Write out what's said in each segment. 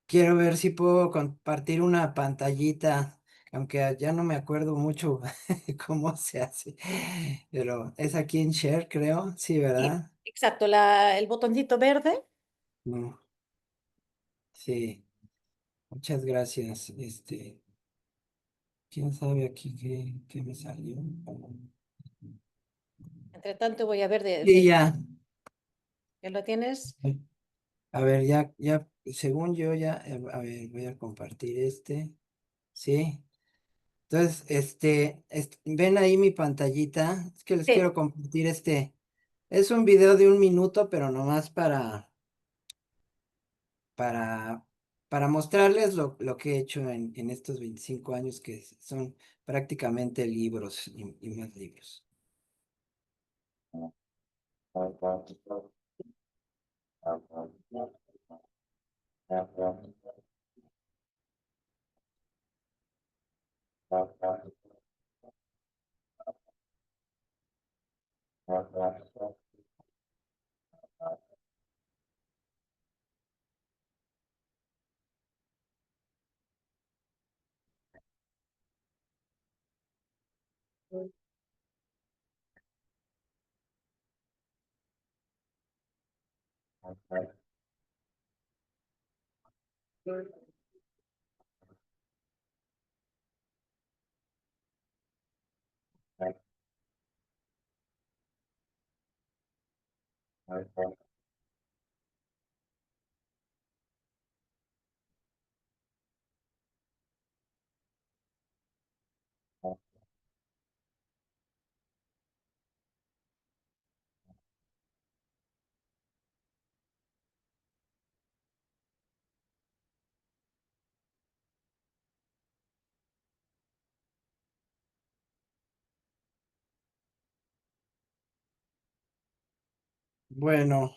quiero ver si puedo compartir una pantallita, aunque ya no me acuerdo mucho cómo se hace, pero es aquí en Share, creo, sí, Sí, ¿verdad? exacto, el botoncito verde. Mm, sí, muchas gracias. ¿Quién sabe aquí qué me salió? Entre tanto voy a ver Sí, ya. que lo tienes. A ver, ya, según yo ya, a ver, voy a compartir sí. Entonces, ven ahí mi pantallita, es que les Sí. quiero compartir es un video de 1 minuto, pero nomás para, para mostrarles lo que he hecho en estos 25 años, que son prácticamente libros y más libros. Bueno,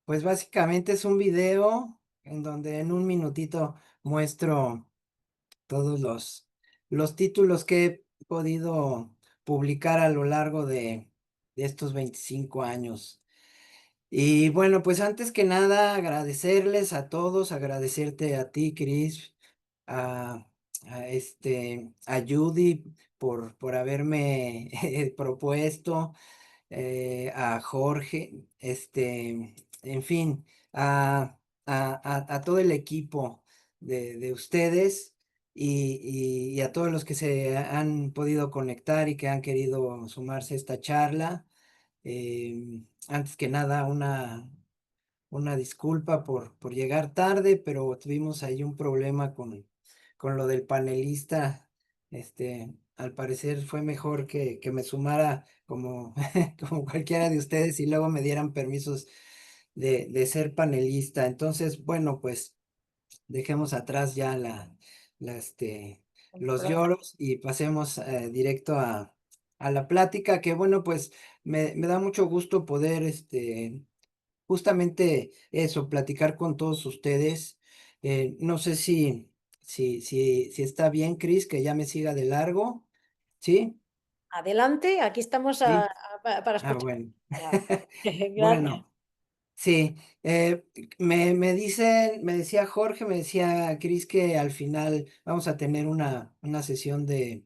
pues básicamente es un video en donde en 1 minutito muestro todos los títulos que he podido publicar a lo largo de estos 25 años. Y bueno, pues antes que nada agradecerles a todos, agradecerte a ti, Cris, a, a Judy por haberme propuesto, a Jorge, en fin, a todo el equipo de ustedes y a todos los que se han podido conectar y que han querido sumarse a esta charla. Antes que nada, una disculpa por llegar tarde, pero tuvimos ahí un problema con lo del panelista. Al parecer fue mejor que me sumara como, como cualquiera de ustedes y luego me dieran permisos de ser panelista. Entonces, bueno, pues dejemos atrás ya los lloros y pasemos directo a la plática, que bueno, pues me da mucho gusto poder, justamente eso, platicar con todos ustedes. No sé si está bien, Cris, que ya me siga de largo. ¿Sí? Adelante, aquí estamos Sí. para Ah, escuchar. bueno. Ya. Gracias. Bueno, sí. Me decía Jorge, me decía Cris que al final vamos a tener una sesión de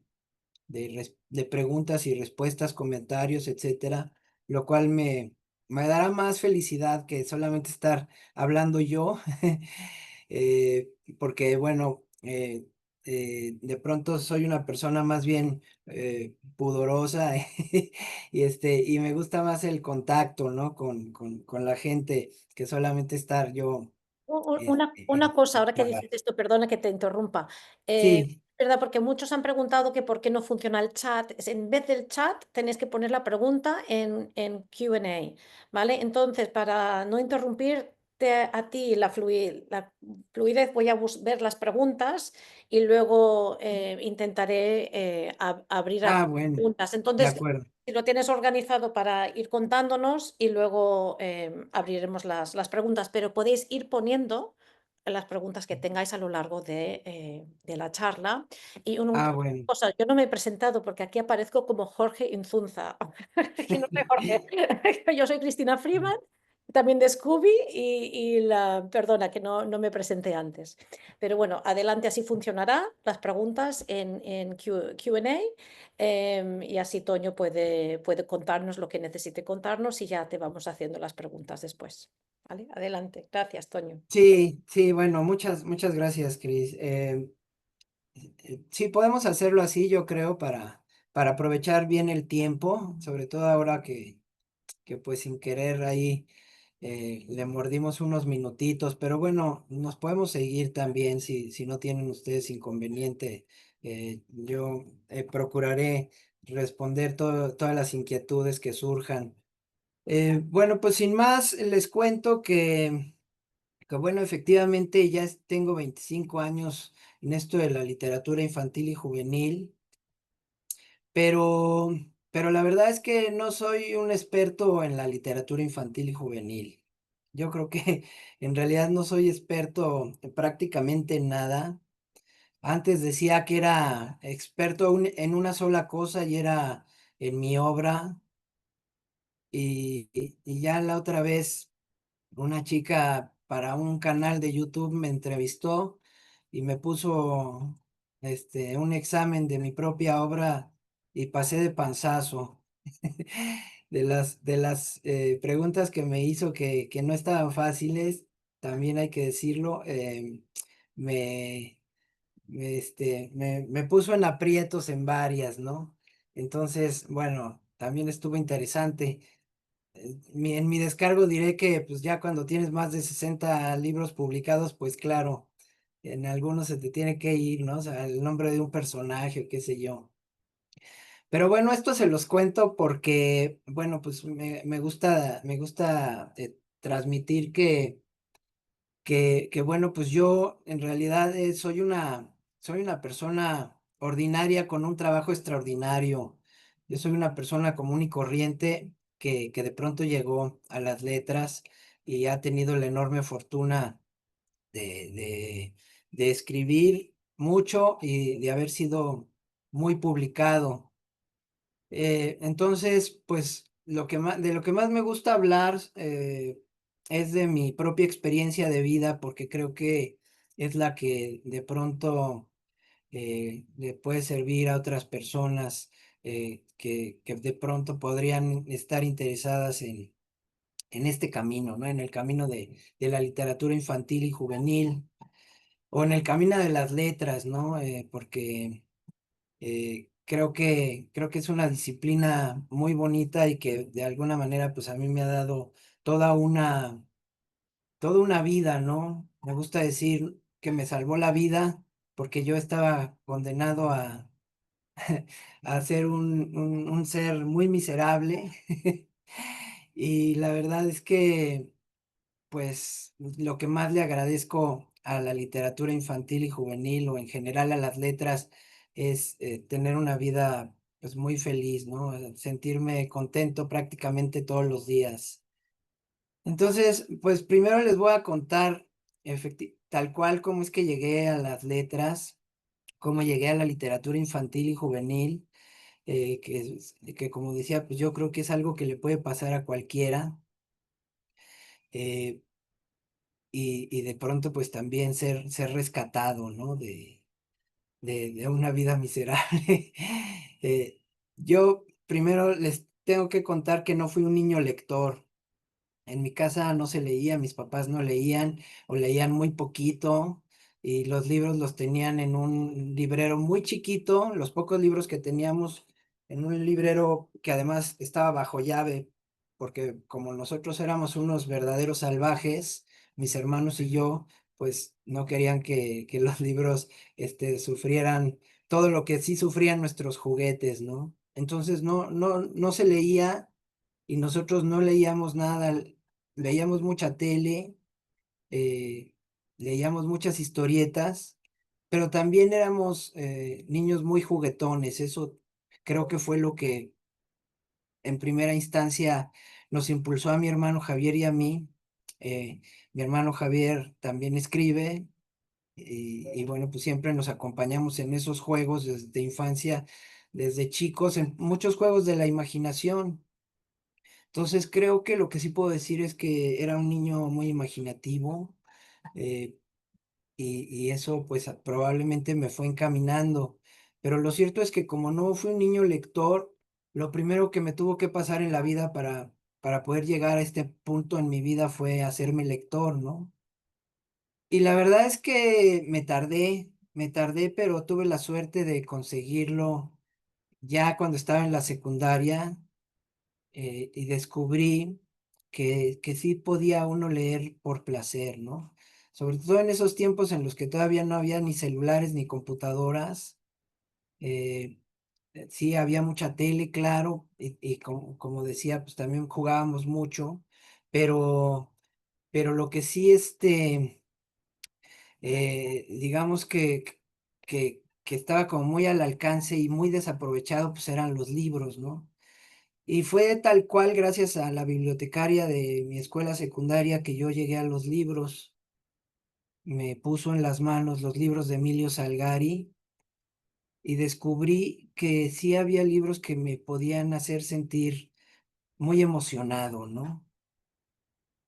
preguntas y respuestas, comentarios, etcétera, lo cual me dará más felicidad que solamente estar hablando yo, eh, porque bueno, de pronto soy una persona más bien pudorosa y me gusta más el contacto, ¿no? Con la gente que solamente estar yo. Una cosa, ahora que Hablar. dices esto, perdona que te interrumpa. Sí. ¿Verdad? Porque muchos han preguntado que por qué no funciona el chat. En vez del chat, tenéis que poner la pregunta en Q&A, ¿vale? Entonces, para no interrumpirte a ti la fluidez, voy a ver las preguntas y luego intentaré abrir a Ah, bueno, preguntas. de Entonces, acuerdo. si lo tienes organizado para ir contándonos y luego abriremos las preguntas, pero podéis ir poniendo las preguntas que tengáis a lo largo de la charla. Y una Ah, bueno. cosa, yo no me he presentado porque aquí aparezco como Jorge Inzunza. Y no soy Jorge, yo soy Cristina Freeman también de Scooby perdona, que no me presenté antes. Pero bueno, adelante, así funcionará las preguntas en Q&A, y así Toño puede contarnos lo que necesite contarnos y ya te vamos haciendo las preguntas después. ¿Vale? Adelante. Gracias, Toño. Sí, sí, bueno, muchas gracias, Cris. Sí, podemos hacerlo así, yo creo, para aprovechar bien el tiempo, sobre todo ahora que pues sin querer ahí le mordimos unos minutitos, pero bueno, nos podemos seguir también si no tienen ustedes inconveniente. Yo procuraré responder todas las inquietudes que surjan. Bueno, pues sin más, les cuento que bueno, efectivamente tengo 25 años en esto de la literatura infantil y juvenil. Pero, pero la verdad es que no soy un experto en la literatura infantil y juvenil. Yo creo que en realidad no soy experto en prácticamente nada. Antes decía que era experto en una sola cosa y era en mi obra. Y ya la otra vez una chica para un canal de YouTube me entrevistó y me puso un examen de mi propia obra y pasé de panzazo. De las preguntas que me hizo que no estaban fáciles, también hay que decirlo, me, me puso en aprietos en varias, ¿no? Entonces, bueno, también estuvo interesante. En mi descargo diré que pues ya cuando tienes más de 60 libros publicados, pues claro, en algunos se te tiene que ir, ¿no? O sea, el nombre de un personaje o qué sé yo. Pero bueno, esto se los cuento porque, bueno, pues me gusta transmitir que, bueno, pues yo en realidad soy una persona ordinaria con un trabajo extraordinario. Yo soy una persona común y corriente que de pronto llegó a las letras y ha tenido la enorme fortuna de, de, de escribir mucho y de haber sido muy publicado. Entonces, pues de lo que más me gusta hablar es de mi propia experiencia de vida, porque creo que es la que de pronto le puede servir a otras personas que de pronto podrían estar interesadas en este camino, ¿no? En el camino de la literatura infantil y juvenil, o en el camino de las letras, ¿no? Porque creo que es una disciplina muy bonita y que de alguna manera pues a mí me ha dado toda una, toda una vida, ¿no? Me gusta decir que me salvó la vida porque yo estaba condenado a ser un ser muy miserable. Y la verdad es que pues lo que más le agradezco a la literatura infantil y juvenil o en general a las letras es tener una vida pues muy feliz, ¿no? Sentirme contento prácticamente todos los días. Entonces, pues primero les voy a contar tal cual cómo es que llegué a las letras, cómo llegué a la literatura infantil y juvenil, que como decía, pues yo creo que es algo que le puede pasar a cualquiera. eh, y de pronto pues también ser rescatado, ¿no? De una vida miserable. Yo primero les tengo que contar que no fui un niño lector. En mi casa no se leía, mis papás no leían o leían muy poquito y los libros los tenían en un librero muy chiquito, los pocos libros que teníamos en un librero que además estaba bajo llave, porque como nosotros éramos unos verdaderos salvajes, mis hermanos y yo, pues no querían que los libros sufrieran todo lo que sí sufrían nuestros juguetes, ¿no? Entonces no se leía y nosotros no leíamos nada, veíamos mucha tele, eh, leíamos muchas historietas, pero también éramos niños muy juguetones. Eso creo que fue lo que en primera instancia nos impulsó a mi hermano Javier y a mí. Eh, Mi hermano Javier también escribe y bueno, pues siempre nos acompañamos en esos juegos desde infancia, desde chicos, en muchos juegos de la imaginación. Entonces creo que lo que sí puedo decir es que era un niño muy imaginativo, eh, y eso pues probablemente me fue encaminando. Pero lo cierto es que como no fui un niño lector, lo primero que me tuvo que pasar en la vida para poder llegar a este punto en mi vida fue hacerme lector, ¿no? Y la verdad es que me tardé, pero tuve la suerte de conseguirlo ya cuando estaba en la secundaria, y descubrí que sí podía uno leer por placer, ¿no? Sobre todo en esos tiempos en los que todavía no había ni celulares ni computadoras. eh, sí había mucha tele, claro, y como decía, pues también jugábamos mucho, pero, pero lo que sí, digamos que estaba como muy al alcance y muy desaprovechado, pues eran los libros, ¿no? Y fue tal cual gracias a la bibliotecaria de mi escuela secundaria que yo llegué a los libros. Me puso en las manos los libros de Emilio Salgari y descubrí que sí había libros que me podían hacer sentir muy emocionado, ¿no?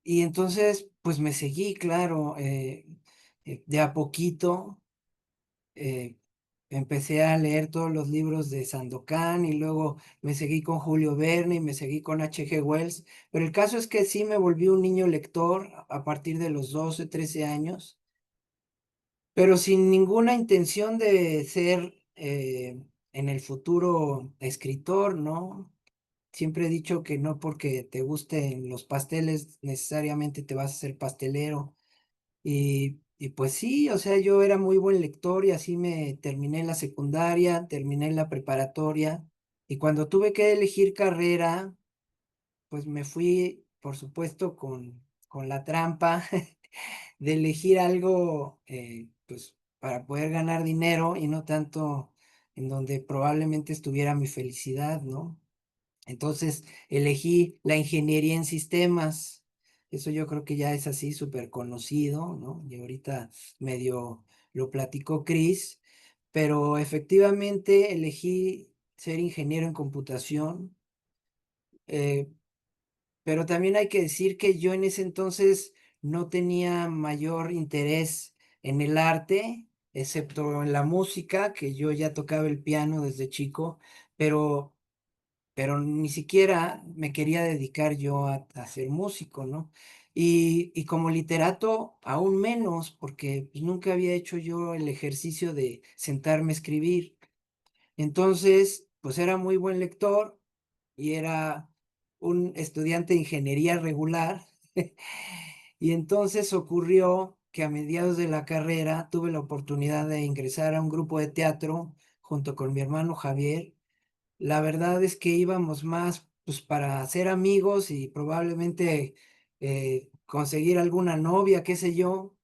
Y entonces, pues me seguí, claro, de a poquito. eh, Empecé a leer todos los libros de Sandokan y luego me seguí con Julio Verne y me seguí con H. G. Wells. Pero el caso es que sí me volví un niño lector a partir de los 12 13 años, pero sin ninguna intención de ser, en el futuro escritor, ¿no? Siempre he dicho que no porque te gusten los pasteles necesariamente te vas a ser pastelero. Y pues sí, o sea, yo era muy buen lector y así me terminé la secundaria, terminé la preparatoria. Y cuando tuve que elegir carrera, pues me fui, por supuesto, con la trampa de elegir algo, pues para poder ganar dinero y no tanto en donde probablemente estuviera mi felicidad, ¿no? Entonces elegí la ingeniería en sistemas. Eso yo creo que ya es así súper conocido, ¿no? Y ahorita medio lo platicó Chris, pero efectivamente elegí ser ingeniero en computación. eh, pero también hay que decir que yo en ese entonces no tenía mayor interés en el arte, excepto en la música, que yo ya tocaba el piano desde chico, pero ni siquiera me quería dedicar yo a ser músico, ¿no? Y como literato, aún menos, porque pues, nunca había hecho yo el ejercicio de sentarme a escribir. Entonces, pues era muy buen lector y era un estudiante de ingeniería regular. Y entonces ocurrió que a mediados de la carrera tuve la oportunidad de ingresar a un grupo de teatro junto con mi hermano Javier. La verdad es que íbamos más pues para hacer amigos y probablemente conseguir alguna novia, qué sé yo,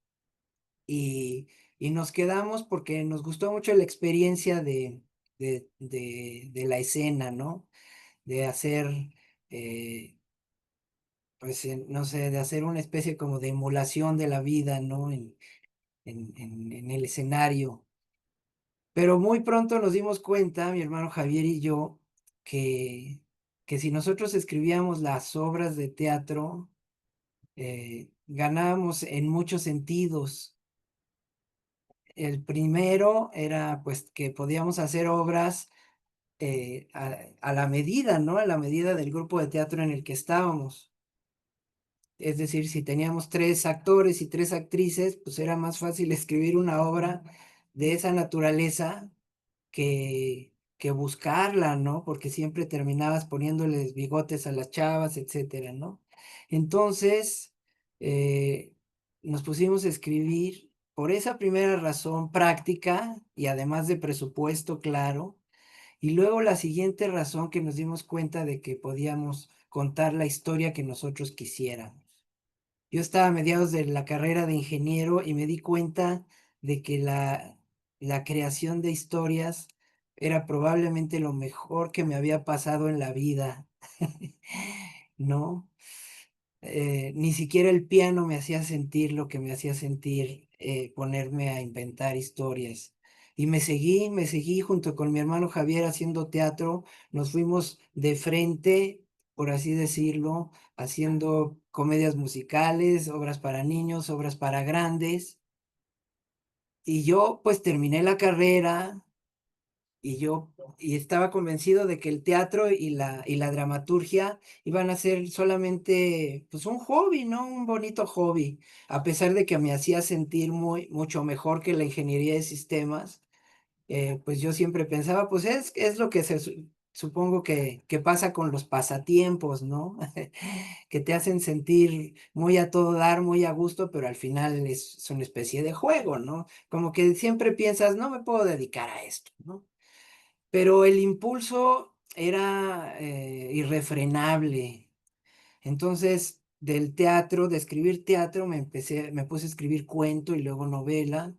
y, y nos quedamos porque nos gustó mucho la experiencia de la escena, ¿no? De hacer, eh, pues, no sé, de hacer una especie como de emulación de la vida, ¿no? En el escenario. Pero muy pronto nos dimos cuenta, mi hermano Javier y yo, que, que si nosotros escribíamos las obras de teatro, ganábamos en muchos sentidos. El primero era pues que podíamos hacer obras, a la medida, ¿no? A la medida del grupo de teatro en el que estábamos. Es decir, si teníamos tres actores y tres actrices, pues era más fácil escribir una obra de esa naturaleza que buscarla, ¿no? Porque siempre terminabas poniéndoles bigotes a las chavas, etcétera, ¿no? Entonces, eh, nos pusimos a escribir por esa primera razón práctica y además de presupuesto, claro. Y luego la siguiente razón que nos dimos cuenta de que podíamos contar la historia que nosotros quisiéramos. Yo estaba a mediados de la carrera de ingeniero y me di cuenta de que la creación de historias era probablemente lo mejor que me había pasado en la vida, ¿no? Ni siquiera el piano me hacía sentir lo que me hacía sentir, ponerme a inventar historias. Y me seguí junto con mi hermano Javier haciendo teatro, nos fuimos de frente por así decirlo, haciendo comedias musicales, obras para niños, obras para grandes. Y yo pues terminé la carrera y estaba convencido de que el teatro y la dramaturgia iban a ser solamente pues un hobby, ¿no? Un bonito hobby, a pesar de que me hacía sentir mucho mejor que la ingeniería de sistemas. Pues yo siempre pensaba, pues es lo que supongo que pasa con los pasatiempos, ¿no? Que te hacen sentir muy a todo dar, muy a gusto, pero al final es una especie de juego, ¿no? Como que siempre piensas, no me puedo dedicar a esto, ¿no? Pero el impulso era irrefrenable. Entonces, del teatro, de escribir teatro, me puse a escribir cuento y luego novela.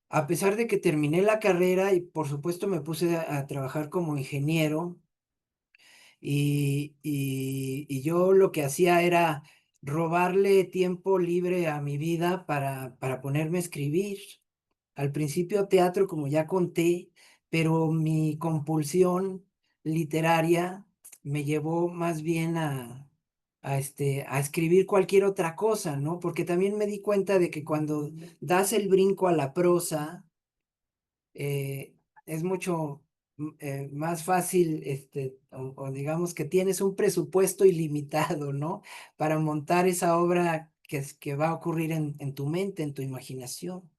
A pesar de que terminé la carrera y por supuesto me puse a trabajar como ingeniero y yo lo que hacía era robarle tiempo libre a mi vida para ponerme a escribir. Al principio teatro, como ya conté, pero mi compulsión literaria me llevó más bien a escribir cualquier otra cosa, ¿no? Porque también me di cuenta de que cuando das el brinco a la prosa, es mucho más fácil, o digamos que tienes un presupuesto ilimitado, ¿no? Para montar esa obra que va a ocurrir en tu mente, en tu imaginación.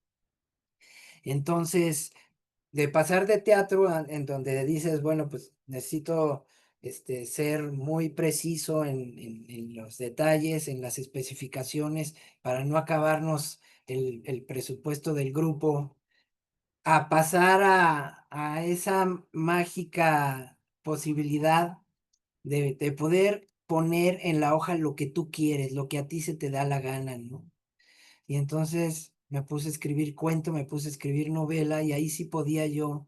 Entonces, de pasar de teatro en donde dices, bueno, pues necesito ser muy preciso en los detalles, en las especificaciones, para no acabarnos el presupuesto del grupo, a pasar a esa mágica posibilidad de poder poner en la hoja lo que tú quieres, lo que a ti se te da la gana, ¿no? Y entonces me puse a escribir cuento, me puse a escribir novela y ahí sí podía yo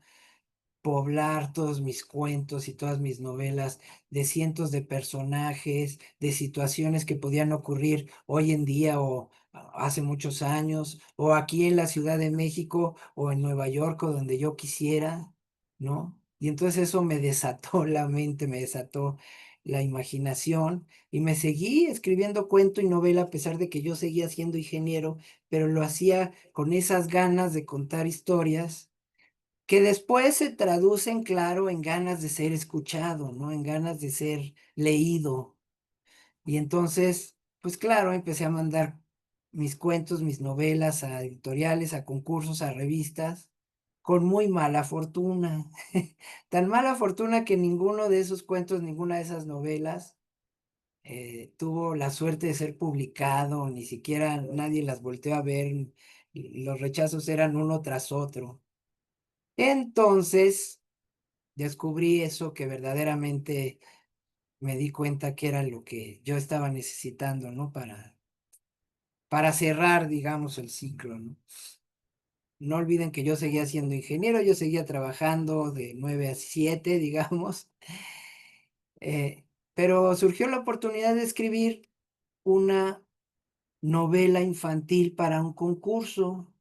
poblar todos mis cuentos y todas mis novelas de cientos de personajes, de situaciones que podían ocurrir hoy en día o hace muchos años, o aquí en la Ciudad de México o en Nueva York o donde yo quisiera, ¿no? Y entonces eso me desató la mente, me desató la imaginación y me seguí escribiendo cuento y novela a pesar de que yo seguía siendo ingeniero, pero lo hacía con esas ganas de contar historias que después se traducen, claro, en ganas de ser escuchado, ¿no? En ganas de ser leído. Y entonces, pues claro, empecé a mandar mis cuentos, mis novelas a editoriales, a concursos, a revistas, con muy mala fortuna. Tan mala fortuna que ninguno de esos cuentos, ninguna de esas novelas tuvo la suerte de ser publicado, ni siquiera nadie las volteó a ver, y los rechazos eran uno tras otro. Entonces, descubrí eso que verdaderamente me di cuenta que era lo que yo estaba necesitando, ¿no? Para cerrar, digamos, el ciclo, ¿no? No olviden que yo seguía siendo ingeniero, yo seguía trabajando de 9 a 7, digamos, pero surgió la oportunidad de escribir una novela infantil para un concurso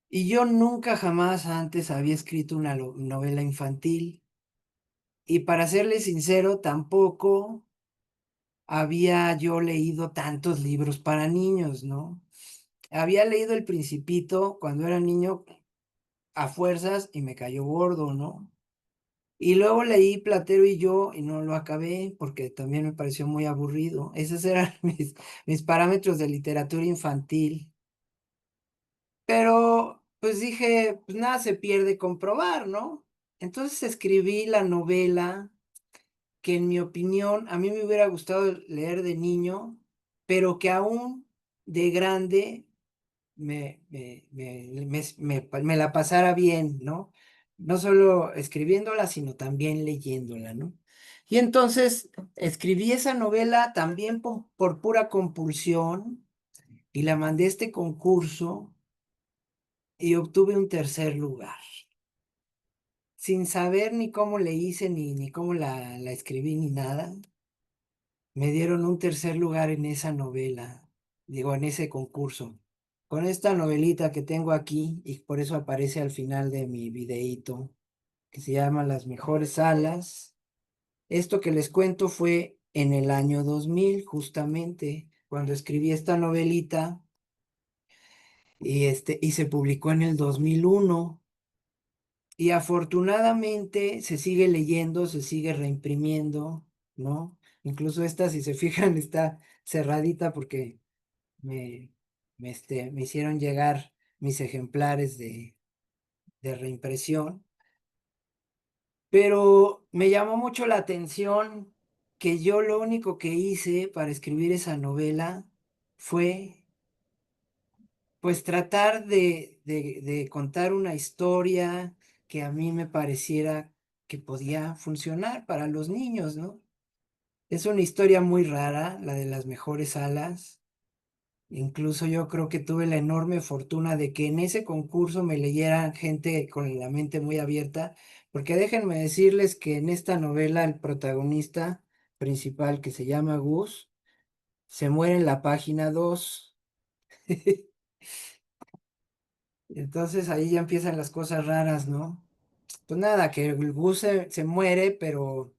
y yo nunca jamás antes había escrito una novela infantil y para serle sincero, tampoco había yo leído tantos libros para niños, ¿no? Había leído El Principito cuando era niño a fuerzas y me cayó gordo, ¿no? Y luego leí Platero y yo y no lo acabé porque también me pareció muy aburrido. Esos eran mis parámetros de literatura infantil. Pero pues dije, pues nada se pierde con probar, ¿no? Entonces escribí la novela que en mi opinión a mí me hubiera gustado leer de niño, pero que aún de grande me la pasara bien, ¿no? No solo escribiéndola, sino también leyéndola, ¿no? Y entonces escribí esa novela también por pura compulsión y la mandé a este concurso y obtuve un tercer lugar, sin saber ni cómo le hice, ni cómo la escribí, ni nada. Me dieron un tercer lugar en esa novela, digo, en ese concurso, con esta novelita que tengo aquí y por eso aparece al final de mi videíto, que se llama Las mejores alas. Esto que les cuento fue en el año 2000, justamente, cuando escribí esta novelita y se publicó en el 2001. Y afortunadamente se sigue leyendo, se sigue reimprimiendo, ¿no? Incluso esta, si se fijan, está cerradita porque me, me hicieron llegar mis ejemplares de reimpresión. Pero me llamó mucho la atención que yo lo único que hice para escribir esa novela fue pues tratar de contar una historia que a mí me pareciera que podía funcionar para los niños, ¿no? Es una historia muy rara, la de las mejores alas. Incluso yo creo que tuve la enorme fortuna de que en ese concurso me leyeran gente con la mente muy abierta, porque déjenme decirles que en esta novela el protagonista principal, que se llama Gus, se muere en la página 2. Entonces ahí ya empiezan las cosas raras, ¿no? Pues nada, que el Gus se muere, pero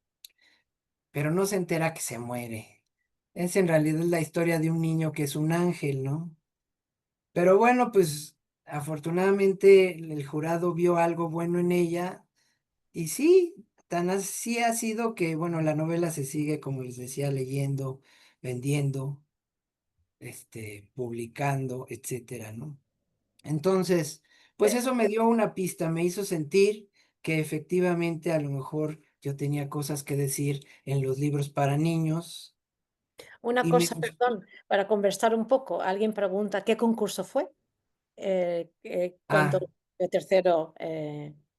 no se entera que se muere. Es en realidad la historia de un niño que es un ángel, ¿no? Pero bueno, pues afortunadamente el jurado vio algo bueno en ella y sí, tan así ha sido que, bueno, la novela se sigue, como les decía, leyendo, vendiendo, publicando, etcétera, ¿no? Entonces, pues Eh, eso me dio una pista, me hizo sentir que efectivamente a lo mejor yo tenía cosas que decir en los libros para niños Una y me... cosa, perdón, para conversar un poco, alguien pregunta, ¿qué concurso fue? Cuando Ah, de tercero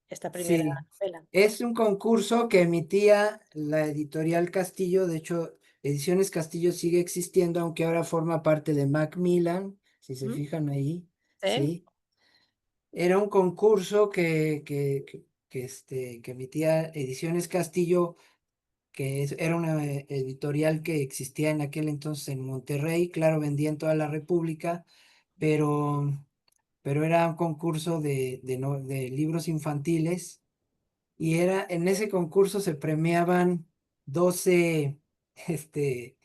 esta primera sí, novela. es un concurso que emitía la editorial Castillo, de hecho, Ediciones Castillo sigue existiendo, aunque ahora forma parte de Macmillan, si se ¿Mm? fijan ahí, ¿Sí? sí. Era un concurso que emitía Ediciones Castillo, que era una editorial que existía en aquel entonces en Monterrey, claro, vendía en toda la República, pero, pero era un concurso de libros infantiles y en ese concurso se premiaban 12 este,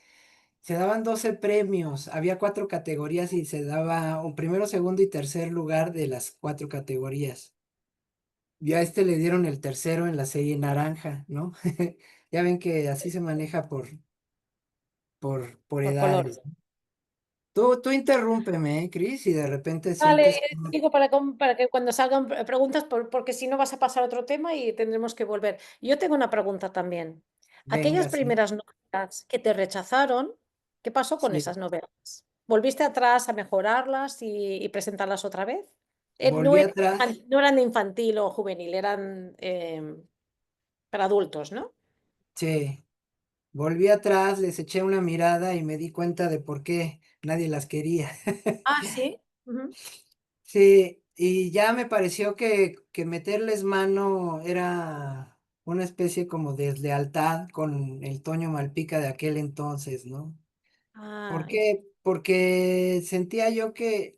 se daban 12 premios, había cuatro categorías y se daba un primero, segundo y tercer lugar de las cuatro categorías. Y a este le dieron el tercero en la serie naranja, ¿no? Ya ven que así se maneja por Por edades. colores. Tú interrúmpeme, Cris, y de repente Vale, sientes... digo para que cuando salgan preguntas, porque si no vas a pasar a otro tema y tendremos que volver. Yo tengo una pregunta también. Aquellas Venga, sí, primeras novelas que te rechazaron, ¿qué pasó con sí. esas novelas? ¿Volviste atrás a mejorarlas y presentarlas otra vez? No Volví atrás, no eran de infantil o juvenil, eran para adultos, ¿no? sí. Volví atrás, les eché una mirada y me di cuenta de por qué nadie las quería. Ah, sí. Ujú. Sí, y ya me pareció que meterles mano era una especie como de deslealtad con el Toño Malpica de aquel entonces, ¿no? ¿Por Ah, qué? Porque sentía yo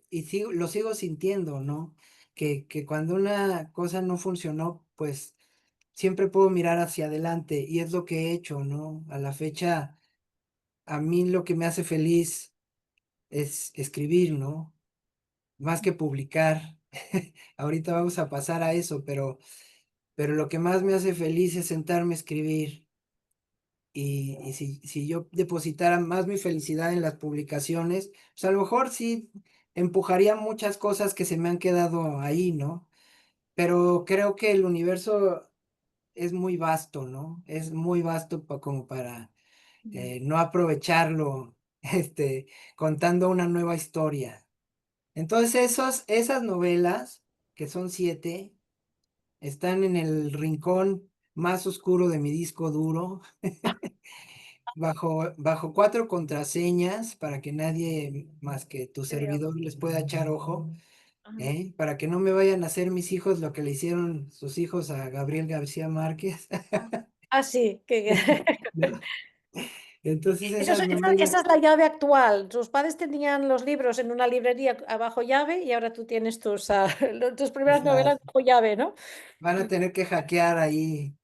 y lo sigo sintiendo, ¿no? Que cuando una cosa no funcionó, pues siempre puedo mirar hacia adelante y es lo que he hecho, ¿no? A la fecha, a mí lo que me hace feliz es escribir, ¿no? Más que publicar. Ahorita vamos a pasar a eso, pero lo que más me hace feliz es sentarme a escribir. Y si yo depositara más mi felicidad en las publicaciones, pues a lo mejor sí empujaría muchas cosas que se me han quedado ahí, ¿no? Pero creo que el universo es muy vasto, ¿no? Es muy vasto como para no aprovecharlo, contando una nueva historia. Entonces esas novelas, que son 7, están en el rincón más oscuro de mi disco duro, bajo 4 contraseñas para que nadie más que tu creo. servidor les pueda echar ojo, Ajá. ¿eh? Para que no me vayan a hacer mis hijos lo que le hicieron sus hijos a Gabriel García Márquez. Ah, sí, que ¿No? Entonces Eso es- esas esa novelas, es la llave actual. Tus padres tenían los libros en una librería bajo llave y ahora tú tienes tus primeras novelas esas bajo llave, ¿no? van a tener que hackear ahí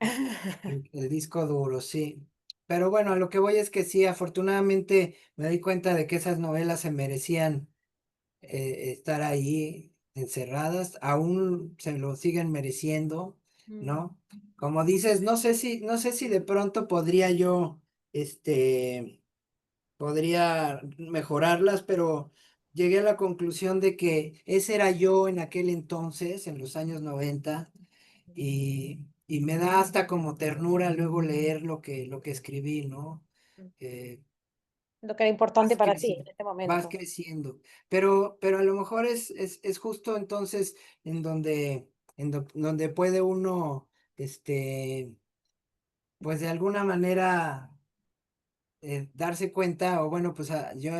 el disco duro, sí. Pero bueno, a lo que voy es que sí, afortunadamente me di cuenta de que esas novelas se merecían estar ahí encerradas, aún se lo siguen mereciendo, Mm. ¿no? Como dices, no sé si de pronto podría yo, podría mejorarlas, pero llegué a la conclusión de que ese era yo en aquel entonces, en los años 90, y me da hasta como ternura luego leer lo que escribí, ¿no? Eh, Lo que era importante vas para ti en creciendo, este vas momento. creciendo. Pero a lo mejor es justo entonces en donde, donde puede uno, pues de alguna manera darse cuenta, o bueno, pues yo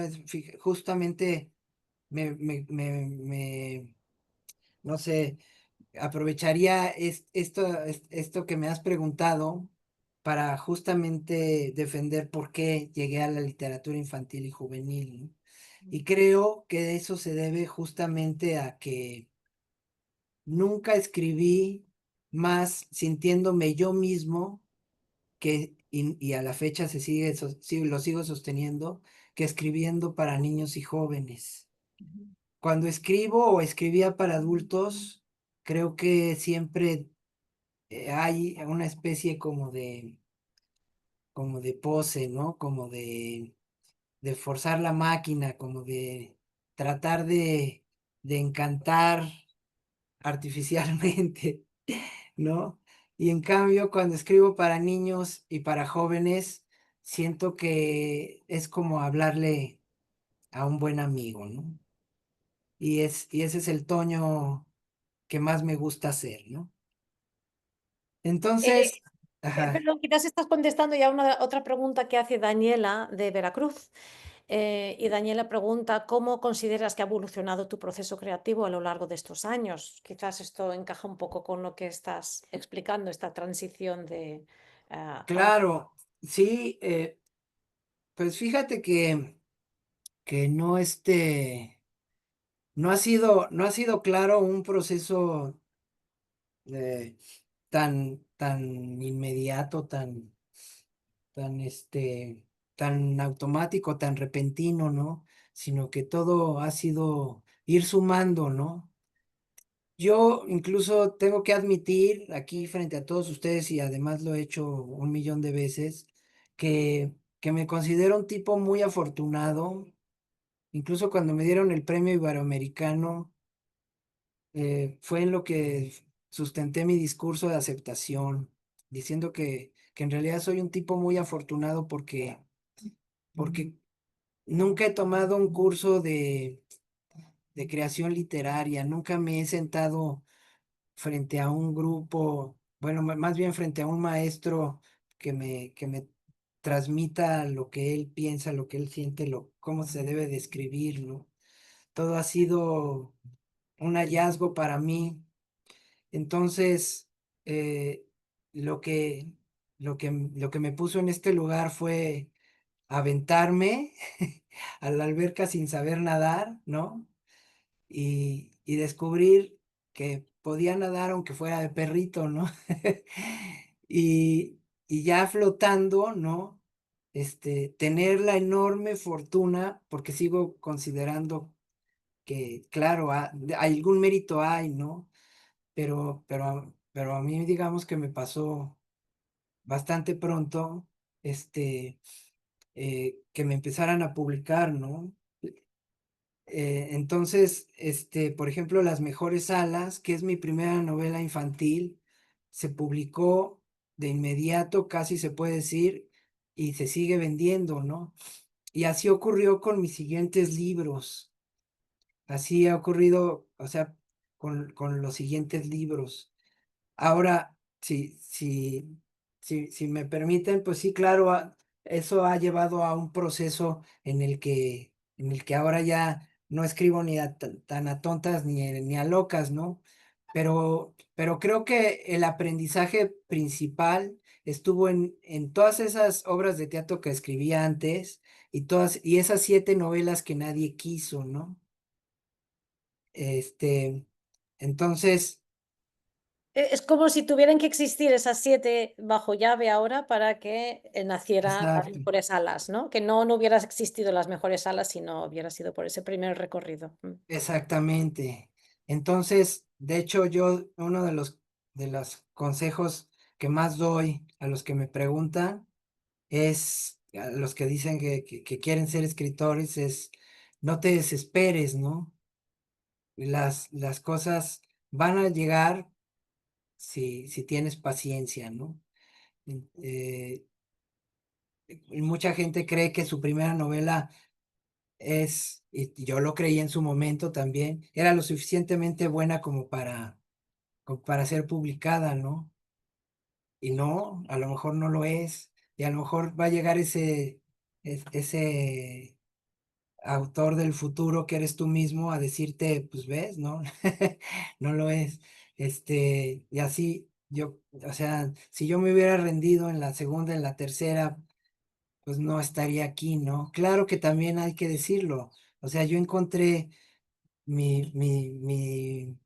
justamente me, no sé, aprovecharía esto que me has preguntado para justamente defender por qué llegué a la literatura infantil y juvenil, ¿no? Y creo que eso se debe justamente a que nunca escribí más sintiéndome yo mismo y a la fecha lo sigo sosteniendo, que escribiendo para niños y jóvenes. Cuando escribo o escribía para adultos, creo que siempre hay una especie como de pose, ¿no? Como de forzar la máquina, como de tratar de encantar artificialmente, ¿no? Y en cambio, cuando escribo para niños y para jóvenes, siento que es como hablarle a un buen amigo, ¿no? Y ese es el tono que más me gusta hacer, ¿no? Eh, Entonces, ajá, Perdón, quizás estás contestando ya una otra pregunta que hace Daniela de Veracruz. Y Daniela pregunta, ¿cómo consideras que ha evolucionado tu proceso creativo a lo largo de estos años? Quizás esto encaja un poco con lo que estás explicando, esta transición de ahora. claro, sí, pues fíjate que no no ha sido claro un proceso eh, tan inmediato, tan tan automático, tan repentino, ¿no? Sino que todo ha sido ir sumando, ¿no? Yo incluso tengo que admitir aquí frente a todos ustedes, y además lo he hecho un millón de veces, que me considero un tipo muy afortunado. Incluso cuando me dieron el premio Iberoamericano, fue en lo que sustenté mi discurso de aceptación, diciendo que en realidad soy un tipo muy afortunado porque nunca he tomado un curso de creación literaria, nunca me he sentado frente a un grupo, bueno, más bien frente a un maestro que me transmita lo que él piensa, lo que él siente, cómo se debe de escribir, ¿no? Todo ha sido un hallazgo para mí. Entonces, eh, lo que, lo que me puso en este lugar fue aventarme a la alberca sin saber nadar, ¿no? Y descubrir que podía nadar aunque fuera de perrito, ¿no? Y ya flotando, ¿no? Tener la enorme fortuna, porque sigo considerando que, claro, algún mérito hay, ¿no? Pero a mí, digamos que me pasó bastante pronto, que me empezaran a publicar, ¿no? Entonces, por ejemplo, Las Mejores Alas, que es mi primera novela infantil, se publicó de inmediato, casi se puede decir, y se sigue vendiendo, ¿no? Y así ocurrió con mis siguientes libros. Así ha ocurrido, o sea, con los siguientes libros. Ahora, si me permiten, pues sí, claro, eso ha llevado a un proceso en el que ahora ya no escribo ni tan a tontas ni a locas, ¿no? Pero creo que el aprendizaje principal estuvo en todas esas obras de teatro que escribí antes y esas 7 novelas que nadie quiso, ¿no? Este, entonces, Es como si tuvieran que existir esas 7 bajo llave ahora para que nacieran las exacto, mejores alas, ¿no? Que no hubieran existido las mejores alas si no hubiera sido por ese primer recorrido. exactamente. Entonces, de hecho, yo, uno de los consejos que más doy a los que me preguntan es, a los que dicen que quieren ser escritores, es no te desesperes, ¿no? Las cosas van a llegar si tienes paciencia, ¿no? Eh, y mucha gente cree que su primera novela y yo lo creí en su momento también, era lo suficientemente buena como para ser publicada, ¿no? Y no, a lo mejor no lo es, y a lo mejor va a llegar ese autor del futuro que eres tú mismo a decirte, pues ves, ¿no? No lo es. Y así yo, o sea, si yo me hubiera rendido en la segunda, en la tercera, pues no estaría aquí, ¿no? Claro que también hay que decirlo. O sea, yo encontré mi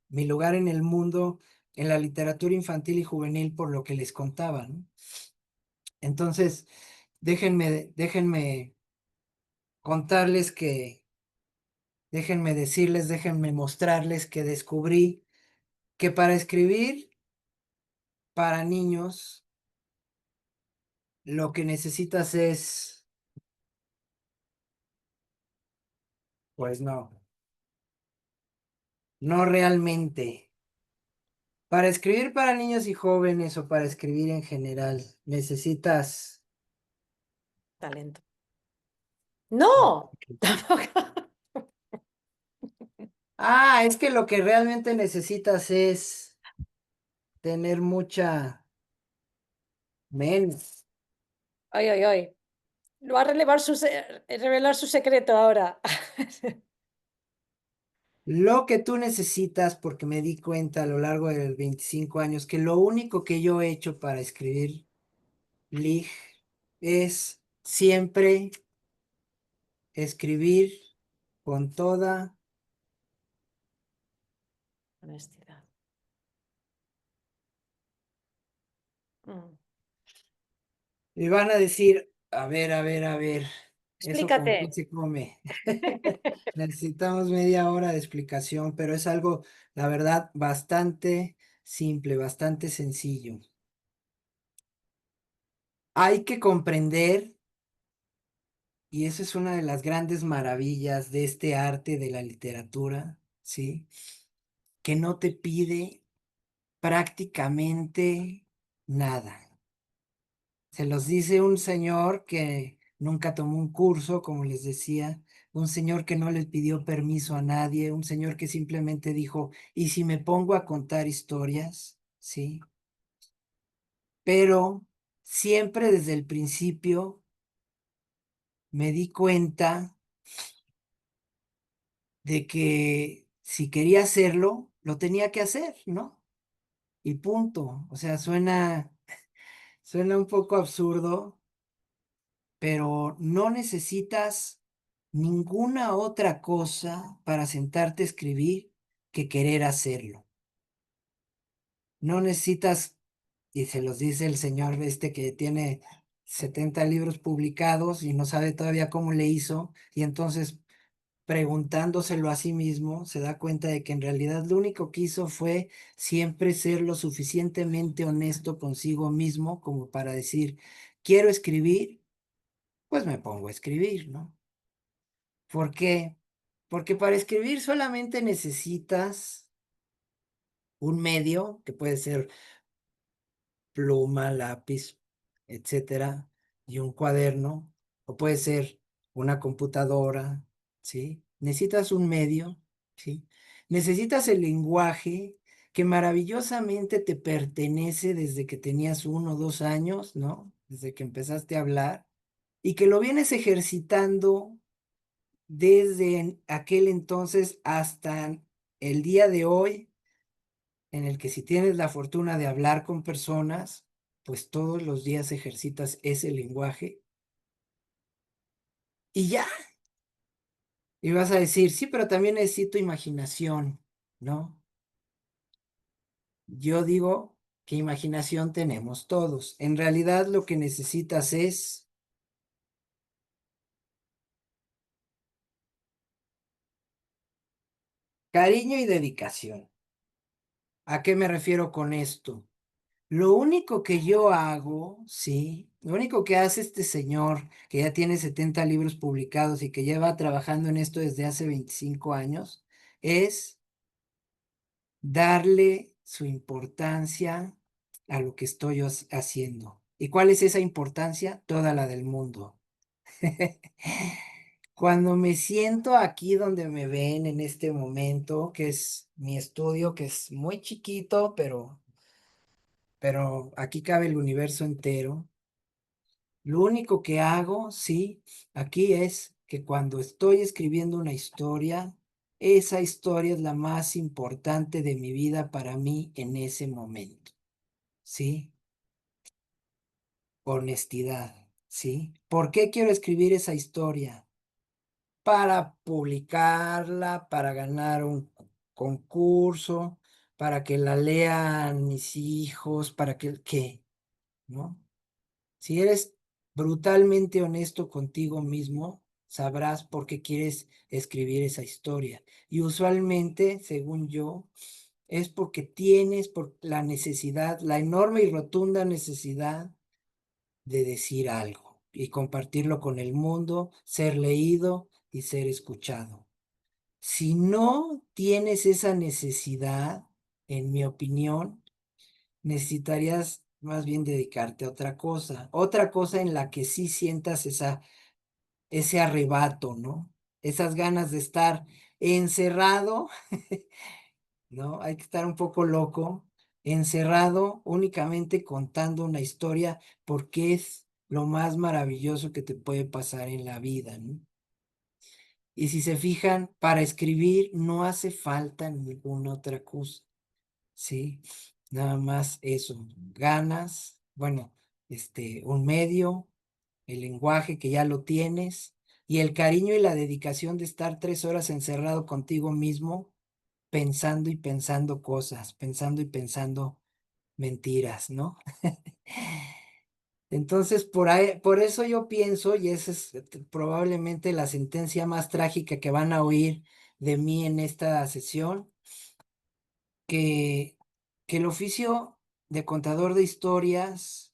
lugar en el mundo, en la literatura infantil y juvenil por lo que les contaba, ¿no? Entonces, déjenme contarles déjenme decirles, déjenme mostrarles que descubrí que para escribir para niños, lo que necesitas es, pues no realmente. Para escribir para niños y jóvenes o para escribir en general, necesitas... Talento. No, tampoco. Ah, es que lo que realmente necesitas es tener mucha menos. Ay, ay, ay. Va a revelar su secreto ahora. Lo que tú necesitas, porque me di cuenta a lo largo de los 25 años que lo único que yo he hecho para escribir Lig es siempre escribir con toda... Honestidad. Mm. Y van a decir, a ver, ¿eso con qué Explícate. se come? Necesitamos media hora de explicación, pero es algo, la verdad, bastante simple, bastante sencillo. Hay que comprender, y eso es una de las grandes maravillas de este arte de la literatura, ¿sí? Que no te pide prácticamente nada. Se los dice un señor que nunca tomó un curso, como les decía, un señor que no le pidió permiso a nadie, un señor que simplemente dijo, ¿y si me pongo a contar historias? Sí, pero siempre desde el principio me di cuenta de que si quería hacerlo, lo tenía que hacer, ¿no? Y punto. O sea, suena un poco absurdo, pero no necesitas ninguna otra cosa para sentarte a escribir que querer hacerlo. No necesitas, y se los dice el señor este que tiene 70 libros publicados y no sabe todavía cómo le hizo, y entonces preguntándoselo a sí mismo, se da cuenta de que en realidad lo único que hizo fue siempre ser lo suficientemente honesto consigo mismo como para decir, quiero escribir, pues me pongo a escribir, ¿no? ¿Por qué? Porque para escribir solamente necesitas un medio, que puede ser pluma, lápiz, etcétera, y un cuaderno, o puede ser una computadora, ¿sí? Necesitas un medio, ¿sí? Necesitas el lenguaje que maravillosamente te pertenece desde que tenías 1 o 2 años, ¿no? Desde que empezaste a hablar, y que lo vienes ejercitando desde aquel entonces hasta el día de hoy, en el que si tienes la fortuna de hablar con personas, pues todos los días ejercitas ese lenguaje y ya. Y vas a decir, sí, pero también necesito imaginación, ¿no? Yo digo que imaginación tenemos todos. En realidad lo que necesitas es cariño y dedicación. ¿A qué me refiero con esto? Lo único que yo hago, sí, lo único que hace este señor que ya tiene 70 libros publicados y que lleva trabajando en esto desde hace 25 años, es darle su importancia a lo que estoy haciendo. ¿Y cuál es esa importancia? Toda la del mundo. Cuando me siento aquí donde me ven en este momento, que es mi estudio, que es muy chiquito, pero aquí cabe el universo entero. Lo único que hago, sí, aquí es que cuando estoy escribiendo una historia, esa historia es la más importante de mi vida para mí en ese momento, ¿sí? Honestidad, ¿sí? ¿Por qué quiero escribir esa historia? Para publicarla, para ganar un concurso, para que la lean mis hijos, para que, ¿qué? ¿No? Si eres brutalmente honesto contigo mismo, sabrás por qué quieres escribir esa historia. Y usualmente, según yo, es porque tienes por la necesidad, la enorme y rotunda necesidad de decir algo y compartirlo con el mundo, ser leído y ser escuchado. Si no tienes esa necesidad, en mi opinión, necesitarías más bien dedicarte a otra cosa en la que sí sientas ese arrebato, ¿no? Esas ganas de estar encerrado, ¿no? Hay que estar un poco loco, encerrado únicamente contando una historia porque es lo más maravilloso que te puede pasar en la vida, ¿no? Y si se fijan, para escribir no hace falta ninguna otra cosa. Sí, nada más eso, ganas, bueno, un medio, el lenguaje que ya lo tienes y el cariño y la dedicación de estar 3 horas encerrado contigo mismo, pensando y pensando cosas, pensando y pensando mentiras, ¿no? Entonces, por eso yo pienso, y esa es probablemente la sentencia más trágica que van a oír de mí en esta sesión, que, que el oficio de contador de historias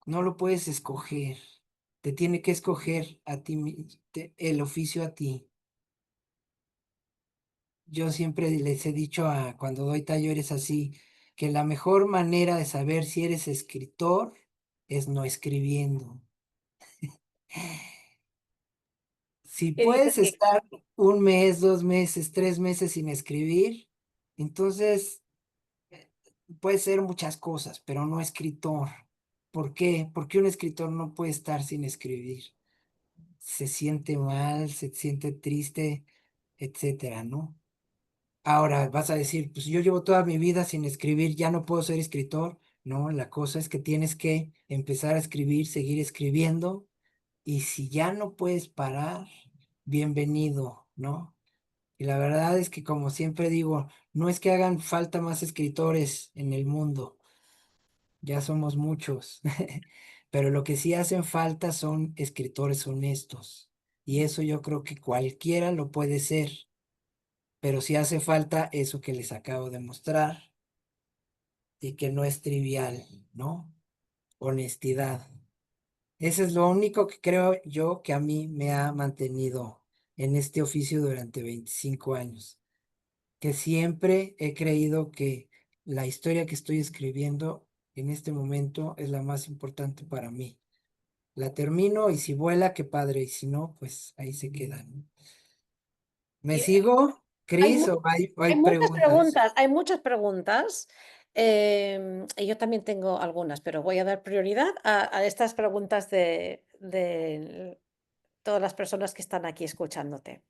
no lo puedes escoger. Te tiene que escoger a ti, el oficio a ti. Yo siempre les he dicho cuando doy talleres así, que la mejor manera de saber si eres escritor es no escribiendo. Si ¿Qué dices puedes que estar 1 mes, 2 meses, 3 meses sin escribir, entonces puede ser muchas cosas, pero no escritor. ¿Por qué? Porque un escritor no puede estar sin escribir. Se siente mal, se siente triste, etcétera, ¿no? Ahora vas a decir, pues yo llevo toda mi vida sin escribir, ya no puedo ser escritor. No, la cosa es que tienes que empezar a escribir, seguir escribiendo, y si ya no puedes parar, bienvenido, ¿no? Y la verdad es que como siempre digo, no es que hagan falta más escritores en el mundo, ya somos muchos, pero lo que sí hacen falta son escritores honestos. Y eso yo creo que cualquiera lo puede ser, pero sí hace falta eso que les acabo de mostrar y que no es trivial, ¿no? Honestidad. Eso es lo único que creo yo que a mí me ha mantenido en este oficio durante 25 años, que siempre he creído que la historia que estoy escribiendo en este momento es la más importante para mí. La termino y si vuela, qué padre, y si no, pues ahí se queda, ¿no? ¿Me y sigo, hay, Cris, o hay hay muchas preguntas? preguntas, hay muchas preguntas. Y yo también tengo algunas, pero voy a dar prioridad a estas preguntas de todas las personas que están aquí escuchándote.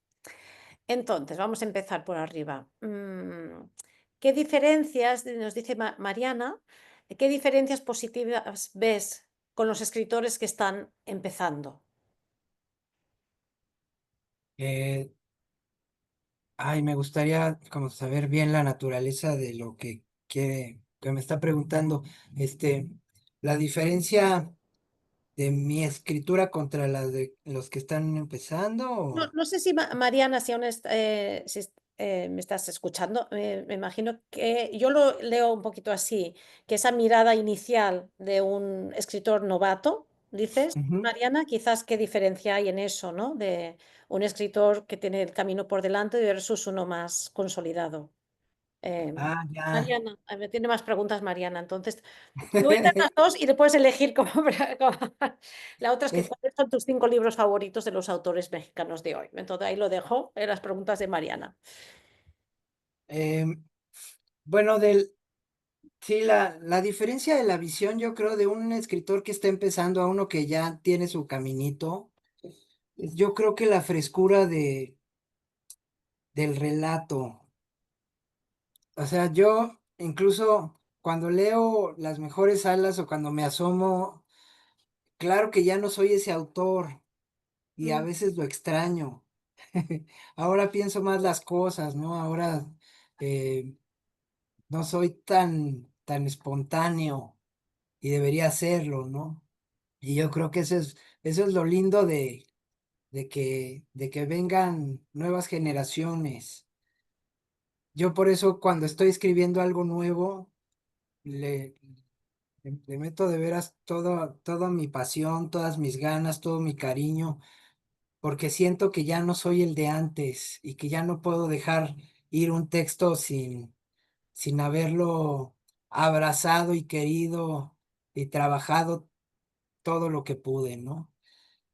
Entonces, vamos a empezar por arriba. ¿Qué diferencias, nos dice Mariana, ¿Qué diferencias positivas ves con los escritores que están empezando? Eh, Ay, me gustaría como saber bien la naturaleza de lo que quiere, que me está preguntando. Este, la diferencia de mi escritura contra la de los que están empezando. No, no sé si Mariana, si aún me estás escuchando, me imagino que yo lo leo un poquito así, que esa mirada inicial de un escritor novato, dices, Ujú. Mariana, quizás qué diferencia hay en eso, ¿no? De un escritor que tiene el camino por delante versus uno más consolidado. Eh, Ah, ya. Mariana, me tiene más preguntas Mariana, entonces te voy a dar las dos y le puedes elegir la otra es que Es, cuáles son tus 5 libros favoritos de los autores mexicanos de hoy. Entonces ahí lo dejo en las preguntas de Mariana. em, bueno, sí, la diferencia de la visión, yo creo, de un escritor que está empezando a uno que ya tiene su caminito, yo creo que la frescura del relato. O sea, yo incluso cuando leo Las mejores alas o cuando me asomo, claro que ya no soy ese autor y a Mm, veces lo extraño. Ahora pienso más las cosas, ¿no? Ahora eh, no soy tan espontáneo y debería hacerlo, ¿no? Y yo creo que eso es lo lindo de que vengan nuevas generaciones. Yo por eso cuando estoy escribiendo algo nuevo, le meto de veras toda mi pasión, todas mis ganas, todo mi cariño, porque siento que ya no soy el de antes y que ya no puedo dejar ir un texto sin haberlo abrazado y querido y trabajado todo lo que pude, ¿no?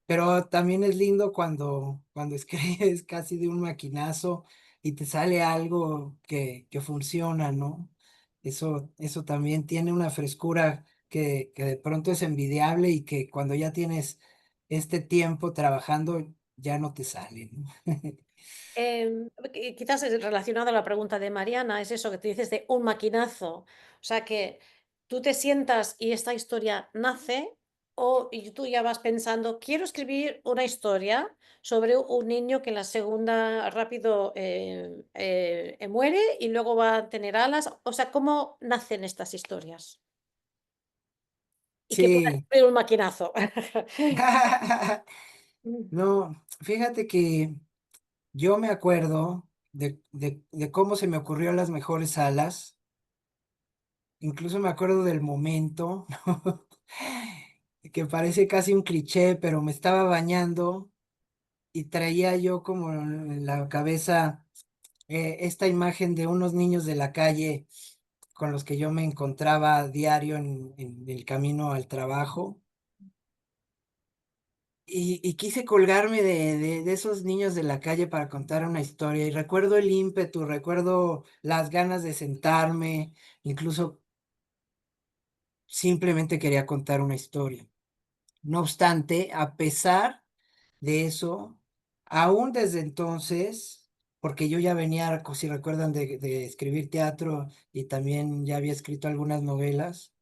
Pero también es lindo cuando escribes casi de un maquinazo y te sale algo que funciona, ¿no? Eso también tiene una frescura que de pronto es envidiable y que cuando ya tienes este tiempo trabajando ya no te sale, ¿no? Quizás es relacionado a la pregunta de Mariana, es eso que te dices de un maquinazo. O sea que tú te sientas y esta historia nace y tú ya vas pensando, quiero escribir una historia sobre un niño que en la segunda rápido muere y luego va a tener alas. O sea, ¿cómo nacen estas historias? Y que pueda Sí. ser un maquinazo. No, fíjate que yo me acuerdo de cómo se me ocurrió las mejores alas. Incluso me acuerdo del momento, que parece casi un cliché, pero me estaba bañando y traía yo como en la cabeza esta imagen de unos niños de la calle con los que yo me encontraba a diario en el camino al trabajo. Y quise colgarme de esos niños de la calle para contar una historia. Y recuerdo el ímpetu, recuerdo las ganas de sentarme, incluso simplemente quería contar una historia. No obstante, a pesar de eso, aún desde entonces, porque yo ya venía, si recuerdan, de escribir teatro y también ya había escrito algunas novelas,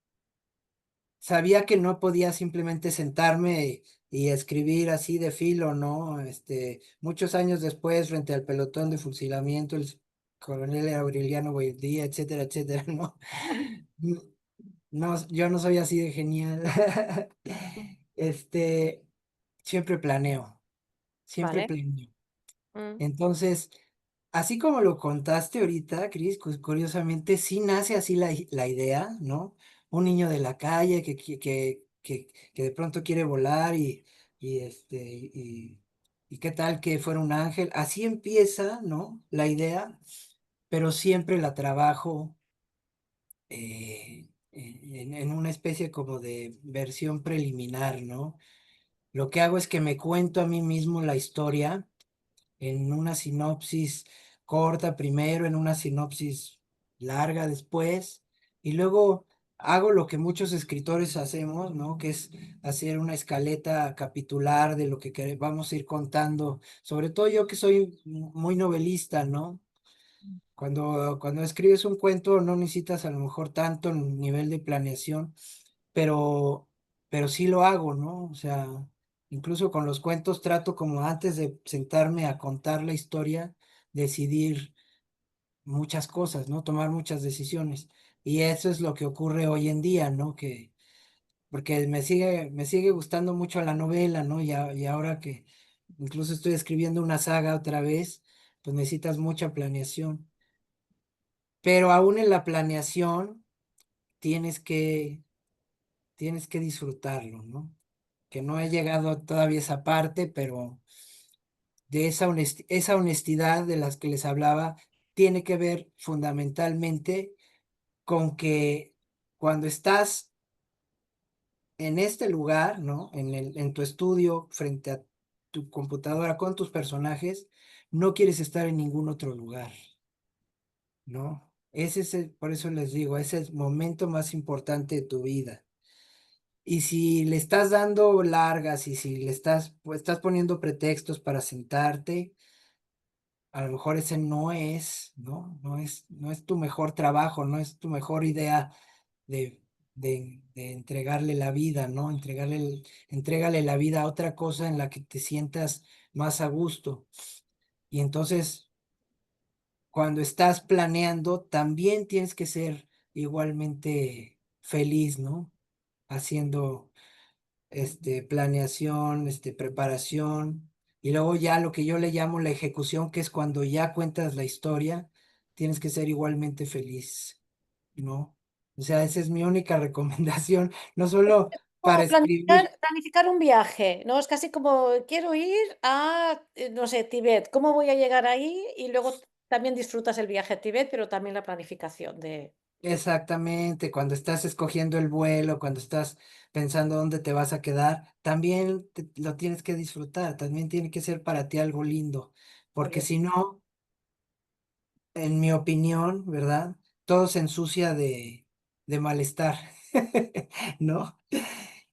sabía que no podía simplemente sentarme y escribir así de filo, ¿no? Muchos años después, frente al pelotón de fusilamiento, el coronel Aureliano Buendía, etcétera, etcétera, ¿no? No, yo no soy así de genial. Este, siempre planeo, siempre Vale. planeo. Mm. Entonces, así como lo contaste ahorita, Cris, curiosamente sí nace así la idea, ¿no? Un niño de la calle que de pronto quiere volar y, este, y qué tal que fuera un ángel. Así empieza, ¿no? La idea, pero siempre la trabajo en una especie como de versión preliminar, ¿no? Lo que hago es que me cuento a mí mismo la historia en una sinopsis corta primero, en una sinopsis larga después, y luego hago lo que muchos escritores hacemos, ¿no? Que es hacer una escaleta capitular de lo que vamos a ir contando, sobre todo yo que soy muy novelista, ¿no? Cuando escribes un cuento no necesitas a lo mejor tanto nivel de planeación, pero, pero sí lo hago, ¿no? O sea, incluso con los cuentos trato como antes de sentarme a contar la historia, decidir muchas cosas, ¿no? Tomar muchas decisiones. Y eso es lo que ocurre hoy en día, ¿no? Porque me sigue gustando mucho la novela, ¿no? Y ahora que incluso estoy escribiendo una saga otra vez, pues necesitas mucha planeación. Pero aún en la planeación tienes que, tienes que disfrutarlo, ¿no? Que no he llegado todavía a esa parte, pero de esa honestidad de las que les hablaba, tiene que ver fundamentalmente con que cuando estás en este lugar, ¿no? En tu estudio, frente a tu computadora con tus personajes, no quieres estar en ningún otro lugar, ¿no? Por eso les digo, ese es el momento más importante de tu vida. Y si le estás dando largas y si le estás poniendo pretextos para sentarte, a lo mejor ese no es, ¿no? No es tu mejor trabajo, no es tu mejor idea de, de entregarle la vida, ¿no? Entrégale la vida a otra cosa en la que te sientas más a gusto. Y entonces, cuando estás planeando, también tienes que ser igualmente feliz, ¿no? Haciendo planeación, preparación, y luego ya lo que yo le llamo la ejecución, que es cuando ya cuentas la historia, tienes que ser igualmente feliz, ¿no? O sea, esa es mi única recomendación, no solo para Como escribir. planificar un viaje, ¿no? Es casi como quiero ir a, no sé, Tibet. ¿Cómo voy a llegar ahí? Y luego también disfrutas el viaje a Tibet, pero también la planificación de... Exactamente, cuando estás escogiendo el vuelo, cuando estás pensando dónde te vas a quedar, también lo tienes que disfrutar, también tiene que ser para ti algo lindo, Muy porque bien. si no, en mi opinión, ¿verdad? Todo se ensucia de malestar, ¿no?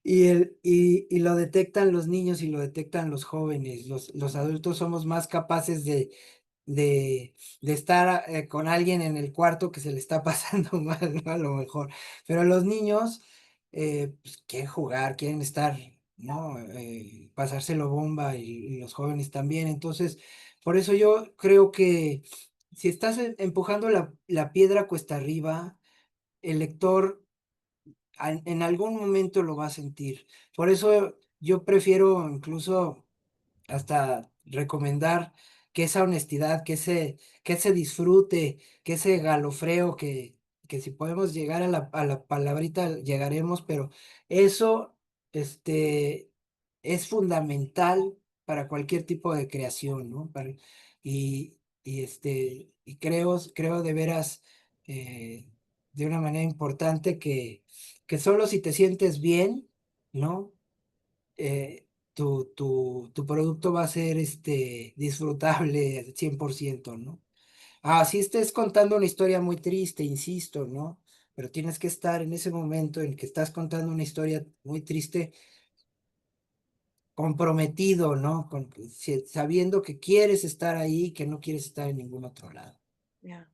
Y lo detectan los niños y lo detectan los jóvenes. Los adultos somos más capaces de estar con alguien en el cuarto que se le está pasando mal, ¿no? A lo mejor. Pero los niños pues, quieren jugar, quieren estar, ¿no? Pasárselo bomba y los jóvenes también. Entonces, por eso yo creo que si estás empujando la piedra cuesta arriba, el lector en algún momento lo va a sentir. Por eso yo prefiero incluso hasta recomendar que esa honestidad, que ese disfrute, que ese galofreo, que si podemos llegar a la palabrita, llegaremos, pero eso es fundamental para cualquier tipo de creación, ¿no? Y creo de veras, de una manera importante que solo si te sientes bien, ¿no? Tu producto va a ser disfrutable al 100%, ¿no? Así estés contando una historia muy triste, insisto, ¿no? Pero tienes que estar en ese momento en que estás contando una historia muy triste, comprometido, ¿no? Sabiendo que quieres estar ahí, que no quieres estar en ningún otro lado. Ya.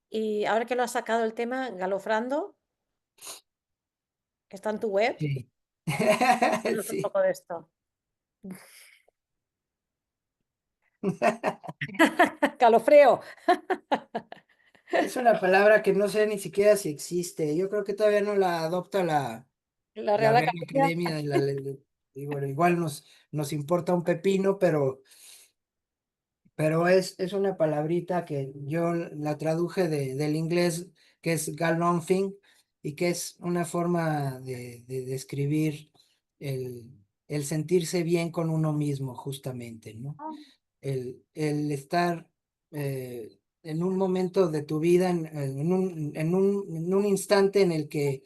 Y ahora que lo has sacado el tema, Galofrando, que está en tu web, Sí. háblanos un Sí. poco de esto. Calofreo. Es una palabra que no sé ni siquiera si existe. Yo creo que todavía no la adopta la, La la Real Real Academia. Academia y bueno, igual nos importa un pepino, pero es una palabrita que yo la traduje del inglés, que es galumphing, y que es una forma de describir el sentirse bien con uno mismo, justamente, ¿no? El estar en un momento de tu vida, en un instante en el que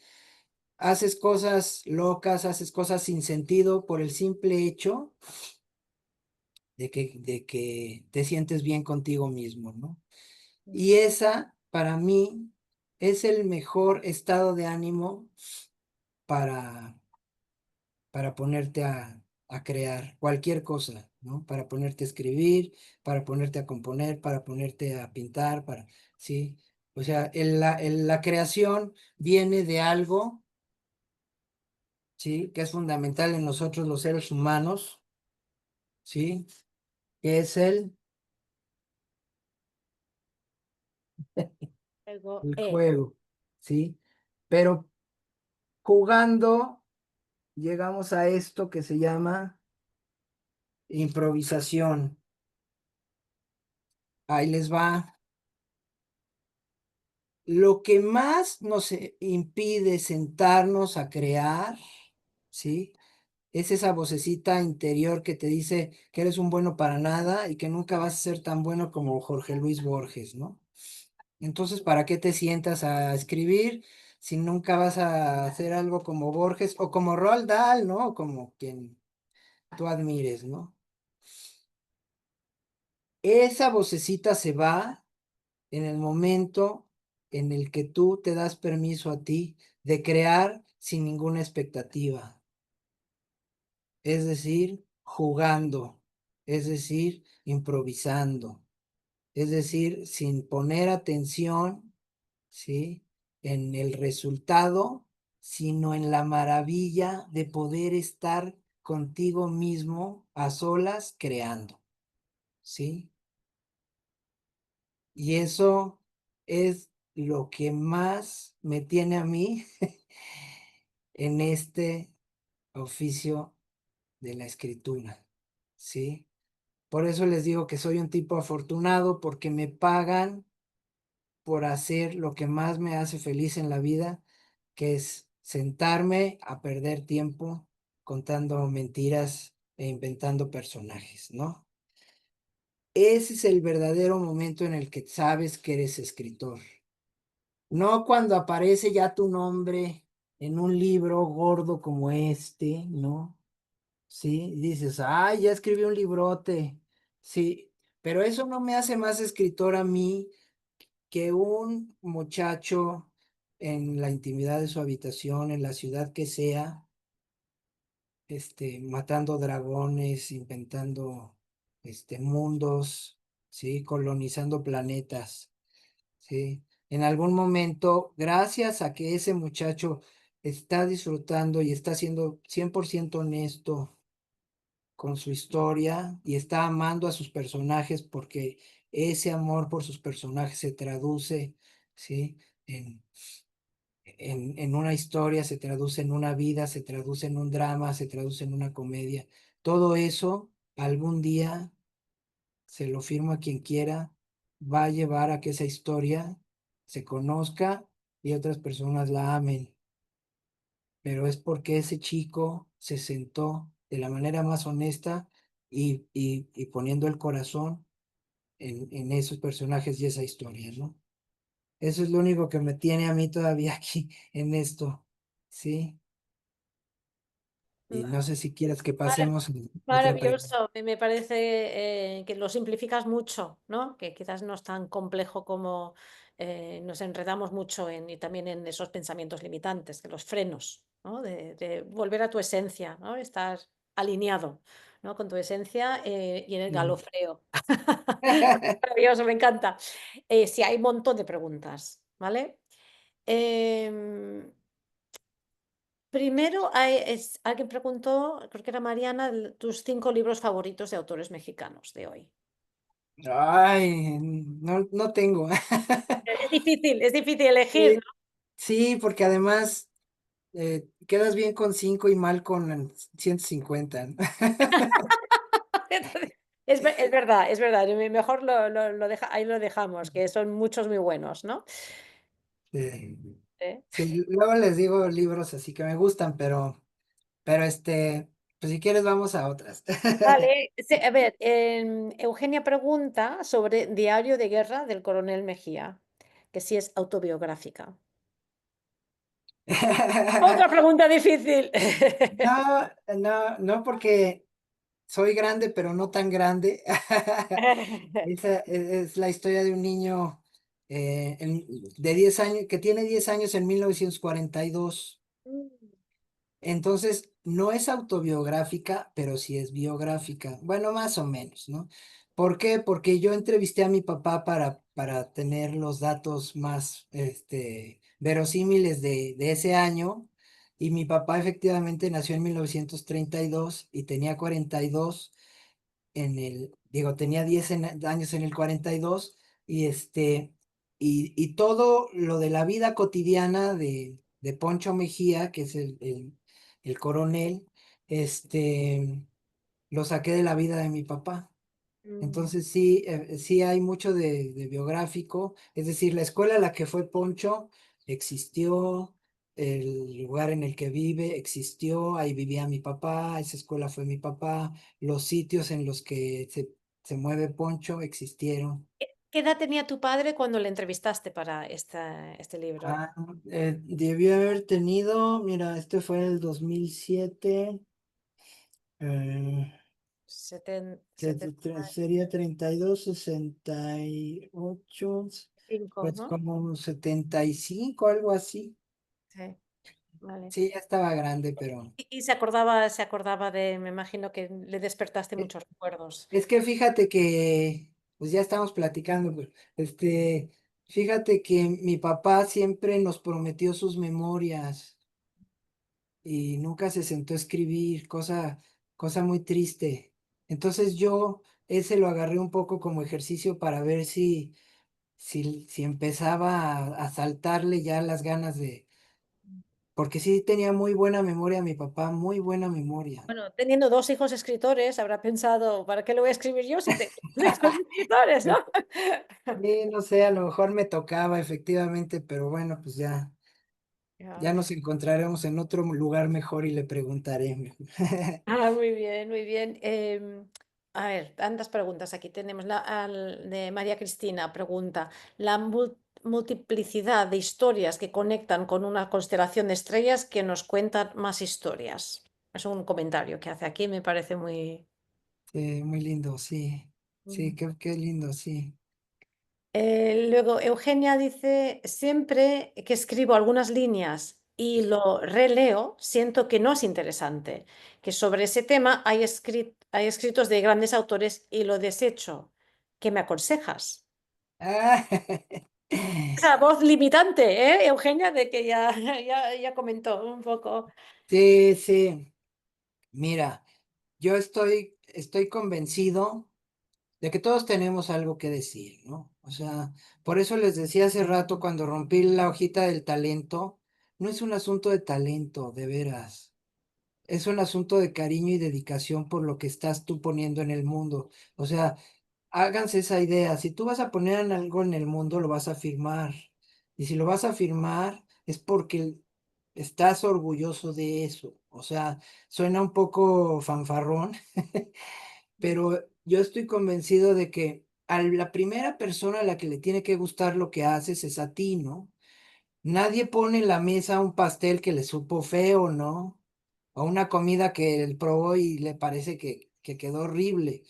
haces cosas locas, haces cosas sin sentido por el simple hecho de que te sientes bien contigo mismo, ¿no? Y esa, para mí, es el mejor estado de ánimo para, para ponerte a crear cualquier cosa, ¿no? Para ponerte a escribir, para ponerte a componer, para ponerte a pintar, ¿sí? O sea, la creación viene de algo, ¿sí? Que es fundamental en nosotros los seres humanos, ¿sí? Que es Luego, el juego, ¿sí? Pero jugando llegamos a esto que se llama improvisación. Ahí les va. Lo que más nos impide sentarnos a crear, ¿sí? Es esa vocecita interior que te dice que eres un bueno para nada y que nunca vas a ser tan bueno como Jorge Luis Borges, ¿no? Entonces, ¿para qué te sientas a escribir si nunca vas a hacer algo como Borges o como Roald Dahl, ¿no? O como quien tú admires, ¿no? Esa vocecita se va en el momento en el que tú te das permiso a ti de crear sin ninguna expectativa, es decir, jugando, es decir, improvisando, es decir, sin poner atención, ¿sí? En el resultado, sino en la maravilla de poder estar contigo mismo a solas creando, ¿sí? Y eso es lo que más me tiene a mí en este oficio de la escritura, ¿sí? Por eso les digo que soy un tipo afortunado porque me pagan por hacer lo que más me hace feliz en la vida, que es sentarme a perder tiempo contando mentiras e inventando personajes, ¿no? Ese es el verdadero momento en el que sabes que eres escritor. No cuando aparece ya tu nombre en un libro gordo como este, ¿no? Sí, y dices, ay, ya escribí un librote. Sí, pero eso no me hace más escritor a mí que un muchacho en la intimidad de su habitación, en la ciudad que sea, matando dragones, inventando, mundos, ¿sí? Colonizando planetas. ¿Sí? En algún momento, gracias a que ese muchacho está disfrutando y está siendo 100% honesto con su historia y está amando a sus personajes porque ese amor por sus personajes se traduce, ¿sí? En, en una historia, se traduce en una vida, se traduce en un drama, se traduce en una comedia. Todo eso algún día, se lo firmo a quien quiera, va a llevar a que esa historia se conozca y otras personas la amen. Pero es porque ese chico se sentó de la manera más honesta y poniendo el corazón en esos personajes y esa historia, ¿no? Eso es lo único que me tiene a mí todavía aquí en esto, ¿sí? Y no sé si quieras que Mara- pasemos a otra pregunta. Maravilloso, me parece que lo simplificas mucho, ¿no? Que quizás no es tan complejo como nos enredamos mucho y también en esos pensamientos limitantes, de los frenos, ¿no? De volver a tu esencia, ¿no? Estar alineado, ¿no? Con tu esencia y en el Mm. galofreo. Maravilloso, me encanta. Sí, hay un montón de preguntas, ¿vale? Em, Primero, alguien preguntó, creo que era Mariana, tus 5 libros favoritos de autores mexicanos de hoy. Ay, no, no tengo. Es difícil elegir, ¿no? Sí, sí, porque además quedas bien con 5 y mal con 150, ¿no? Entonces, es verdad. Mejor ahí lo dejamos, que son muchos muy buenos, ¿no? Sí. ¿Eh? Sí, luego les digo libros así que me gustan, pero pues si quieres vamos a otras. Vale, sí, a ver, Eugenia pregunta sobre Diario de Guerra del Coronel Mejía, que si es autobiográfica. Otra pregunta difícil. No, no, no porque soy grande, pero no tan grande. Esa es la historia de un niño de 10 años, que tiene 10 años en 1942. Entonces, no es autobiográfica, pero sí es biográfica. Bueno, más o menos, ¿no? ¿Por qué? Porque yo entrevisté a mi papá para tener los datos más, verosímiles de ese año. Y mi papá efectivamente nació en 1932 y tenía 42 tenía 10 años en el 42 y todo lo de la vida cotidiana de Poncho Mejía, que es el coronel, este, lo saqué de la vida de mi papá. Mm. Entonces sí, sí hay mucho de biográfico, es decir, la escuela a la que fue Poncho existió, el lugar en el que vive existió, ahí vivía mi papá, esa escuela fue mi papá, los sitios en los que se mueve Poncho existieron. ¿Qué edad tenía tu padre cuando le entrevistaste para este libro? Ah, debió haber tenido, mira, este fue el 2007, eh, Setenta sería 32 68 y cinco, pues ¿no? como 75 algo así. Sí, vale. Sí, ya estaba grande, pero Y se acordaba de, me imagino que le despertaste eh, muchos recuerdos. es que fíjate que, pues ya estamos platicando, pues, fíjate que mi papá siempre nos prometió sus memorias y nunca se sentó a escribir, cosa muy triste. Entonces yo ese lo agarré un poco como ejercicio para ver si empezaba a saltarle ya las ganas porque sí tenía muy buena memoria mi papá, muy buena memoria. Bueno, teniendo dos hijos escritores, habrá pensado, ¿para qué lo voy a escribir yo si tengo dos hijos escritores, ¿no? No sé, a lo mejor me tocaba efectivamente, pero bueno, pues Ya. ya nos encontraremos en otro lugar mejor y le preguntaré. Ah, muy bien, muy bien. A ver, tantas preguntas aquí tenemos. De María Cristina pregunta, ¿la multiplicidad de historias que conectan con una constelación de estrellas que nos cuentan más historias? Es un comentario que hace aquí, me parece muy... Muy lindo, sí. Sí, qué lindo, sí. Luego, Eugenia dice, siempre que escribo algunas líneas y lo releo, siento que no es interesante, que sobre ese tema hay escritos de grandes autores y lo desecho. ¿Qué me aconsejas? Ah, Esa voz limitante, ¿eh, Eugenia? De que ya, ya comentó un poco. sí, sí. Mira, yo estoy convencido de que todos tenemos algo que decir, ¿no? O sea, por eso les decía hace rato cuando rompí la hojita del talento, no es un asunto de talento, de veras. Es un asunto de cariño y dedicación por lo que estás tú poniendo en el mundo. O sea, háganse esa idea. Si tú vas a poner algo en el mundo, lo vas a firmar. Y si lo vas a firmar, es porque estás orgulloso de eso. O sea, suena un poco fanfarrón, pero yo estoy convencido de que a la primera persona a la que le tiene que gustar lo que haces es a ti, ¿no? Nadie pone en la mesa un pastel que le supo feo, ¿no? O una comida que él probó y le parece que quedó horrible.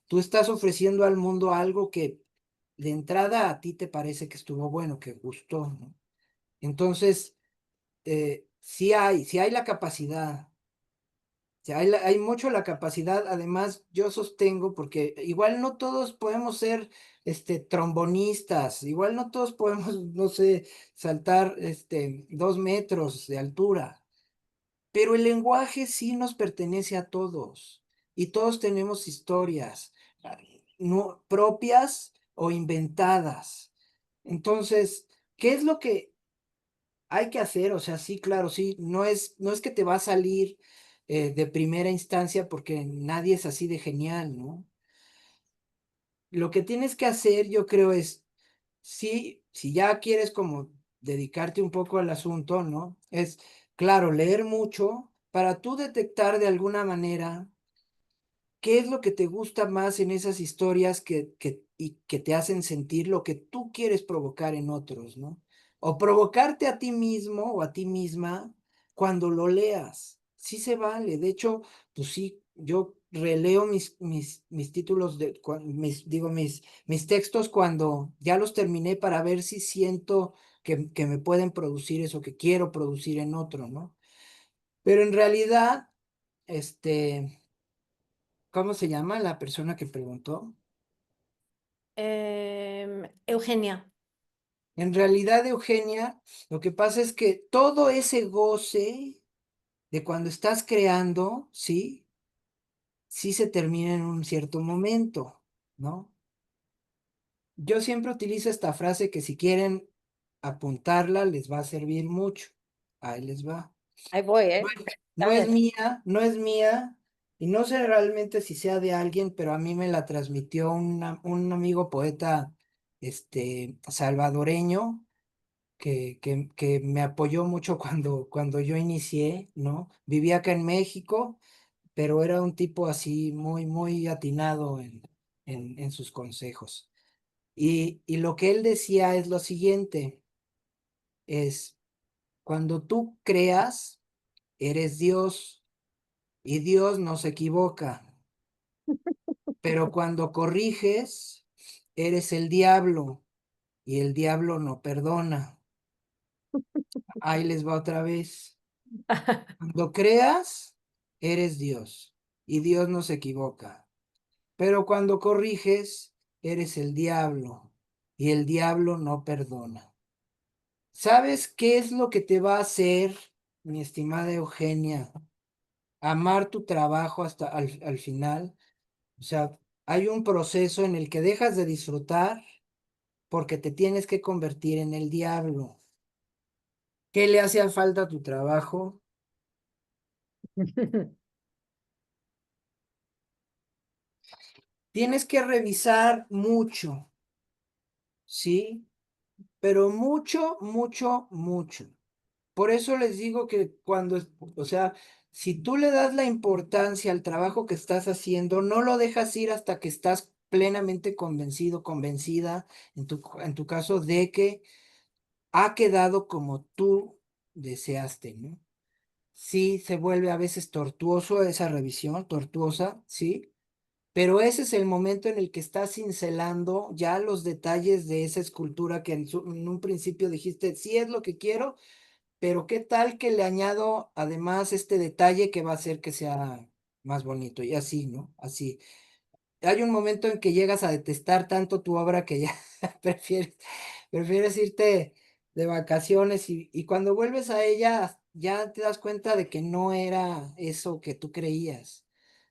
Tú estás ofreciendo al mundo algo que de entrada a ti te parece que estuvo bueno, que gustó, ¿no? Entonces, sí hay la capacidad, hay mucho la capacidad. Además, yo sostengo, porque igual no todos podemos ser trombonistas, igual no todos podemos, no sé, saltar 2 metros de altura. Pero el lenguaje sí nos pertenece a todos y todos tenemos historias, no, propias o inventadas. Entonces, ¿qué es lo que hay que hacer? O sea, sí, claro, sí, no es que te va a salir de primera instancia porque nadie es así de genial, ¿no? Lo que tienes que hacer, yo creo, es, sí, si ya quieres como dedicarte un poco al asunto, ¿no? Es, claro, leer mucho para tú detectar de alguna manera qué es lo que te gusta más en esas historias y que te hacen sentir lo que tú quieres provocar en otros, ¿no? O provocarte a ti mismo o a ti misma cuando lo leas. Sí se vale. De hecho, pues sí, yo releo mis títulos mis textos cuando ya los terminé para ver si siento que me pueden producir eso que quiero producir en otro, ¿no? Pero en realidad, este, ¿cómo se llama la persona que preguntó? Eugenia. En realidad, Eugenia, lo que pasa es que todo ese goce de cuando estás creando, ¿sí? Sí se termina en un cierto momento, ¿no? Yo siempre utilizo esta frase que si quieren apuntarla les va a servir mucho. Ahí les va. Ahí voy, No ¿eh? es, no es Dale. mía, no es mía, y no sé realmente si sea de alguien, pero a mí me la transmitió un amigo poeta, salvadoreño, que me apoyó mucho cuando yo inicié, ¿no? Vivía acá en México, pero era un tipo así muy, muy atinado en sus consejos. Y lo que él decía es lo siguiente, es, cuando tú creas, eres Dios y Dios no se equivoca, pero cuando corriges, eres el diablo y el diablo no perdona. Ahí les va otra vez. Cuando creas, eres Dios y Dios no se equivoca, pero cuando corriges, eres el diablo y el diablo no perdona. ¿Sabes qué es lo que te va a hacer, mi estimada Eugenia, amar tu trabajo hasta al final? O sea, hay un proceso en el que dejas de disfrutar porque te tienes que convertir en el diablo. ¿Qué le hace falta a tu trabajo? Tienes que revisar mucho, ¿sí? Pero mucho, mucho, mucho. Por eso les digo que o sea, si tú le das la importancia al trabajo que estás haciendo, no lo dejas ir hasta que estás plenamente convencido, convencida, en tu caso, de que ha quedado como tú deseaste, ¿no? Sí, se vuelve a veces tortuoso esa revisión, tortuosa, sí, pero ese es el momento en el que estás cincelando ya los detalles de esa escultura que en un principio dijiste, sí es lo que quiero, pero qué tal que le añado además este detalle que va a hacer que sea más bonito y así, ¿no? Así. Hay un momento en que llegas a detestar tanto tu obra que ya prefieres, prefieres irte de vacaciones y cuando vuelves a ella ya te das cuenta de que no era eso que tú creías.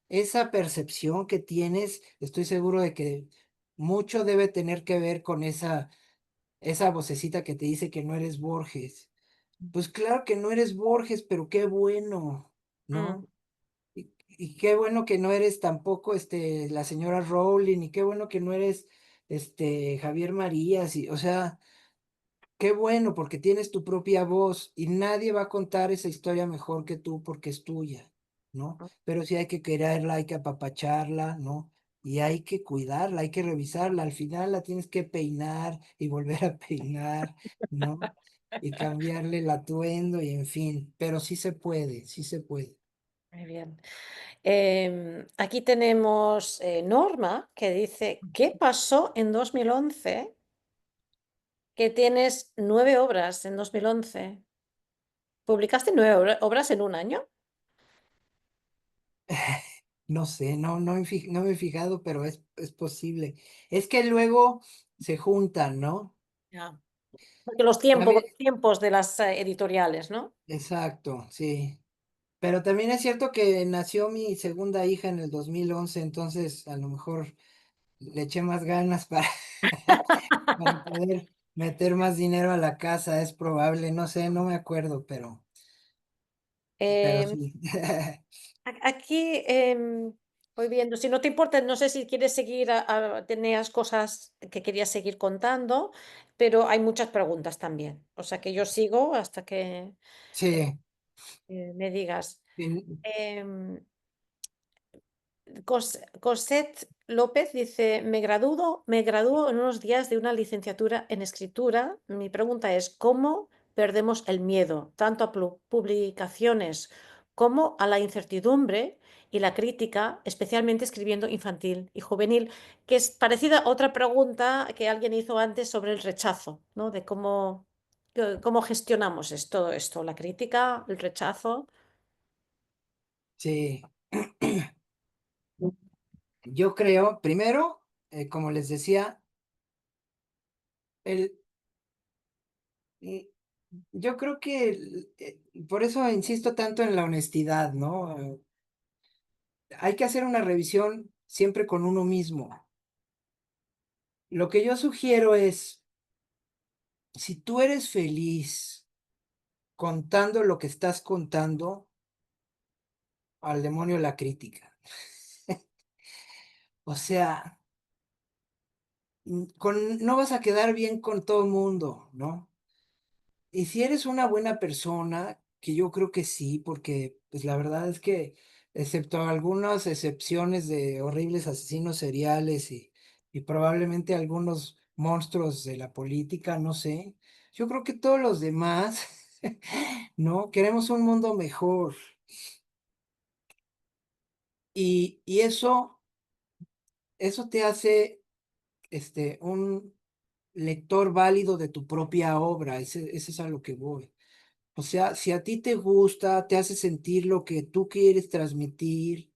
Esa percepción que tienes, estoy seguro de que mucho debe tener que ver con esa vocecita que te dice que no eres Borges. Pues claro que no eres Borges, pero qué bueno, Mm, ¿no? Y qué bueno que no eres tampoco la señora Rowling, y qué bueno que no eres Javier Marías, y, o sea, qué bueno, porque tienes tu propia voz y nadie va a contar esa historia mejor que tú porque es tuya, ¿no? Pero sí hay que quererla, hay que apapacharla, ¿no? Y hay que cuidarla, hay que revisarla. Al final la tienes que peinar y volver a peinar, ¿no? Y cambiarle el atuendo y en fin, pero sí se puede, sí se puede. muy bien. Aquí tenemos Norma que dice, ¿qué pasó en 2011? Que tienes 9 obras en 2011. ¿Publicaste 9 obras en un año? No sé, no me he fijado, pero es posible. Es que luego se juntan, ¿no? Ya. Porque También, los tiempos de las editoriales, ¿no? exacto, sí. Pero también es cierto que nació mi segunda hija en el 2011, entonces a lo mejor le eché más ganas para poder meter más dinero a la casa, es probable, no sé, no me acuerdo, pero Em, sí. Aquí voy viendo, si no te importa, no sé si quieres seguir, tenías cosas que querías seguir contando, pero hay muchas preguntas también. O sea que yo sigo hasta que Sí, me digas. sí, Em, Cosette López dice, me gradúo en unos días de una licenciatura en escritura. Mi pregunta es, ¿cómo perdemos el miedo tanto a publicaciones como a la incertidumbre y la crítica, especialmente escribiendo infantil y juvenil? Que es parecida a otra pregunta que alguien hizo antes sobre el rechazo, ¿no? De cómo gestionamos todo esto, la crítica, el rechazo. Sí, yo creo, primero, como les decía, el, eh, yo creo que por eso insisto tanto en la honestidad, ¿no? Hay que hacer una revisión siempre con uno mismo. Lo que yo sugiero es, si tú eres feliz contando lo que estás contando, al demonio la crítica. O sea, no vas a quedar bien con todo el mundo, ¿no? Y si eres una buena persona, que yo creo que sí, porque pues la verdad es que, excepto algunas excepciones de horribles asesinos seriales y probablemente algunos monstruos de la política, no sé, yo creo que todos los demás, ¿no? Queremos un mundo mejor. Y eso te hace un lector válido de tu propia obra, ese es a lo que voy. O sea, si a ti te gusta, te hace sentir lo que tú quieres transmitir,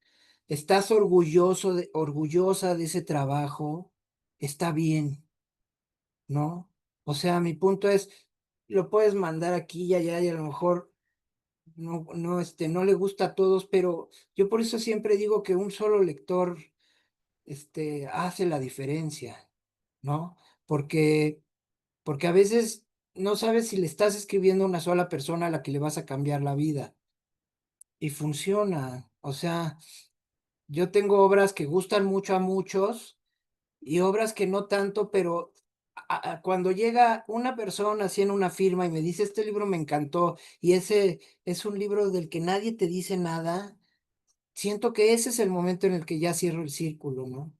estás orgullosa de ese trabajo, está bien, ¿no? O sea, mi punto es, lo puedes mandar aquí y allá y a lo mejor no le gusta a todos, pero yo por eso siempre digo que un solo lector, hace la diferencia, ¿no? Porque porque a veces no sabes si le estás escribiendo a una sola persona a la que le vas a cambiar la vida. Y funciona. O sea, yo tengo obras que gustan mucho a muchos y obras que no tanto, pero cuando llega una persona así en una firma y me dice, este libro me encantó y ese es un libro del que nadie te dice nada, siento que ese es el momento en el que ya cierro el círculo, ¿no?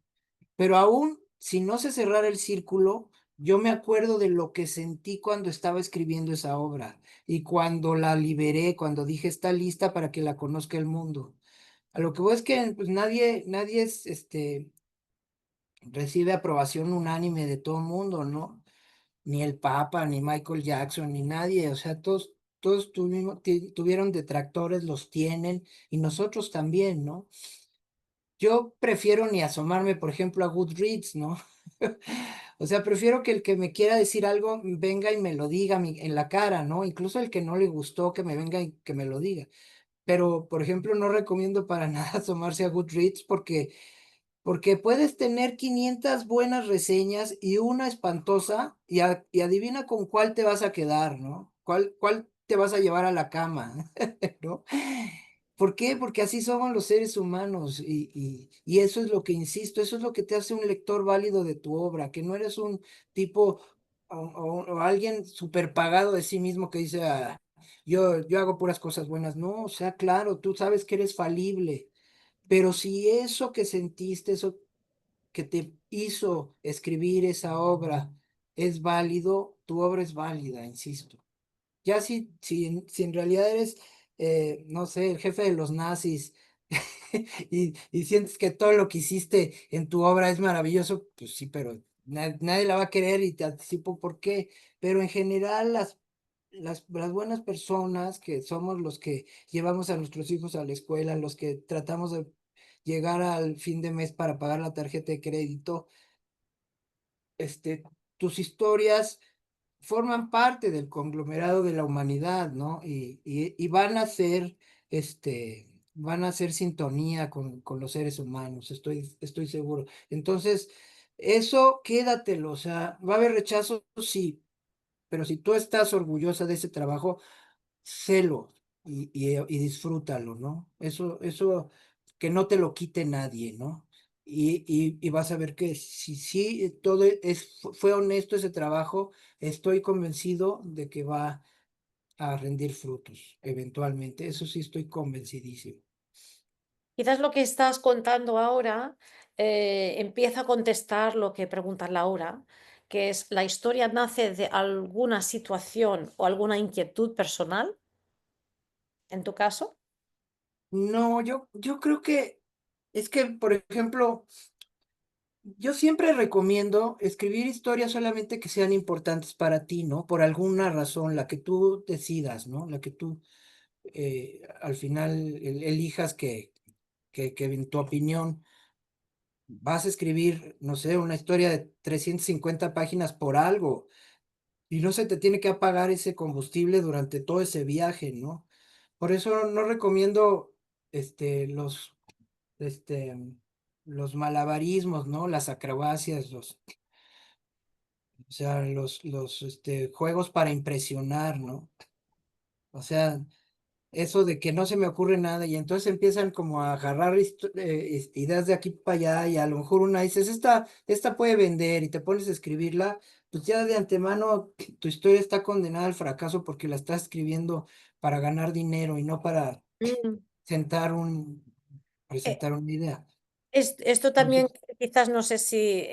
Pero aún si no se cerrara el círculo, yo me acuerdo de lo que sentí cuando estaba escribiendo esa obra y cuando la liberé, cuando dije está lista para que la conozca el mundo. A lo que voy es que pues, nadie recibe aprobación unánime de todo el mundo, ¿no? Ni el Papa, ni Michael Jackson, ni nadie. O sea, todos tuvieron detractores, los tienen, y nosotros también, ¿no? Yo prefiero ni asomarme, por ejemplo, a Goodreads, ¿no? O sea, prefiero que el que me quiera decir algo venga y me lo diga en la cara, ¿no? Incluso el que no le gustó, que me venga y que me lo diga. Pero, por ejemplo, no recomiendo para nada asomarse a Goodreads porque puedes tener 500 buenas reseñas y una espantosa y adivina con cuál te vas a quedar, ¿no? ¿Cuál te vas a llevar a la cama, ¿no? ¿Por qué? Porque así somos los seres humanos y eso es lo que insisto, eso es lo que te hace un lector válido de tu obra, que no eres un tipo o alguien súper pagado de sí mismo que dice, yo hago puras cosas buenas. No, o sea, claro, tú sabes que eres falible, pero si eso que sentiste, eso que te hizo escribir esa obra es válido, tu obra es válida, insisto. Ya si en realidad eres, no sé, el jefe de los nazis y sientes que todo lo que hiciste en tu obra es maravilloso, pues sí, pero nadie la va a querer y te anticipo por qué. Pero en general las buenas personas que somos los que llevamos a nuestros hijos a la escuela, los que tratamos de llegar al fin de mes para pagar la tarjeta de crédito, este, tus historias forman parte del conglomerado de la humanidad, ¿no? Y van a hacer sintonía con los seres humanos, estoy seguro. Entonces, eso quédatelo, o sea, va a haber rechazo, sí, pero si tú estás orgullosa de ese trabajo, celo y disfrútalo, ¿no? Eso que no te lo quite nadie, ¿no? Y vas a ver que si sí todo fue honesto ese trabajo, estoy convencido de que va a rendir frutos eventualmente. Eso sí estoy convencidísimo. Quizás lo que estás contando ahora empieza a contestar lo que pregunta Laura, que es, ¿la historia nace de alguna situación o alguna inquietud personal, en tu caso? No, yo creo que es que, por ejemplo, yo siempre recomiendo escribir historias solamente que sean importantes para ti, ¿no? Por alguna razón, la que tú decidas, ¿no? La que tú al final elijas que en tu opinión vas a escribir, no sé, una historia de 350 páginas por algo y no se te tiene que apagar ese combustible durante todo ese viaje, ¿no? Por eso no recomiendo los, este, los malabarismos, ¿no? Las acrobacias, o sea, los juegos para impresionar, ¿no? O sea, eso de que no se me ocurre nada y entonces empiezan como a agarrar ideas de aquí para allá y a lo mejor una dices, esta puede vender y te pones a escribirla, pues ya de antemano tu historia está condenada al fracaso porque la estás escribiendo para ganar dinero y no para Mm. sentar Eh, presentar una idea. Esto también Entonces, quizás no sé si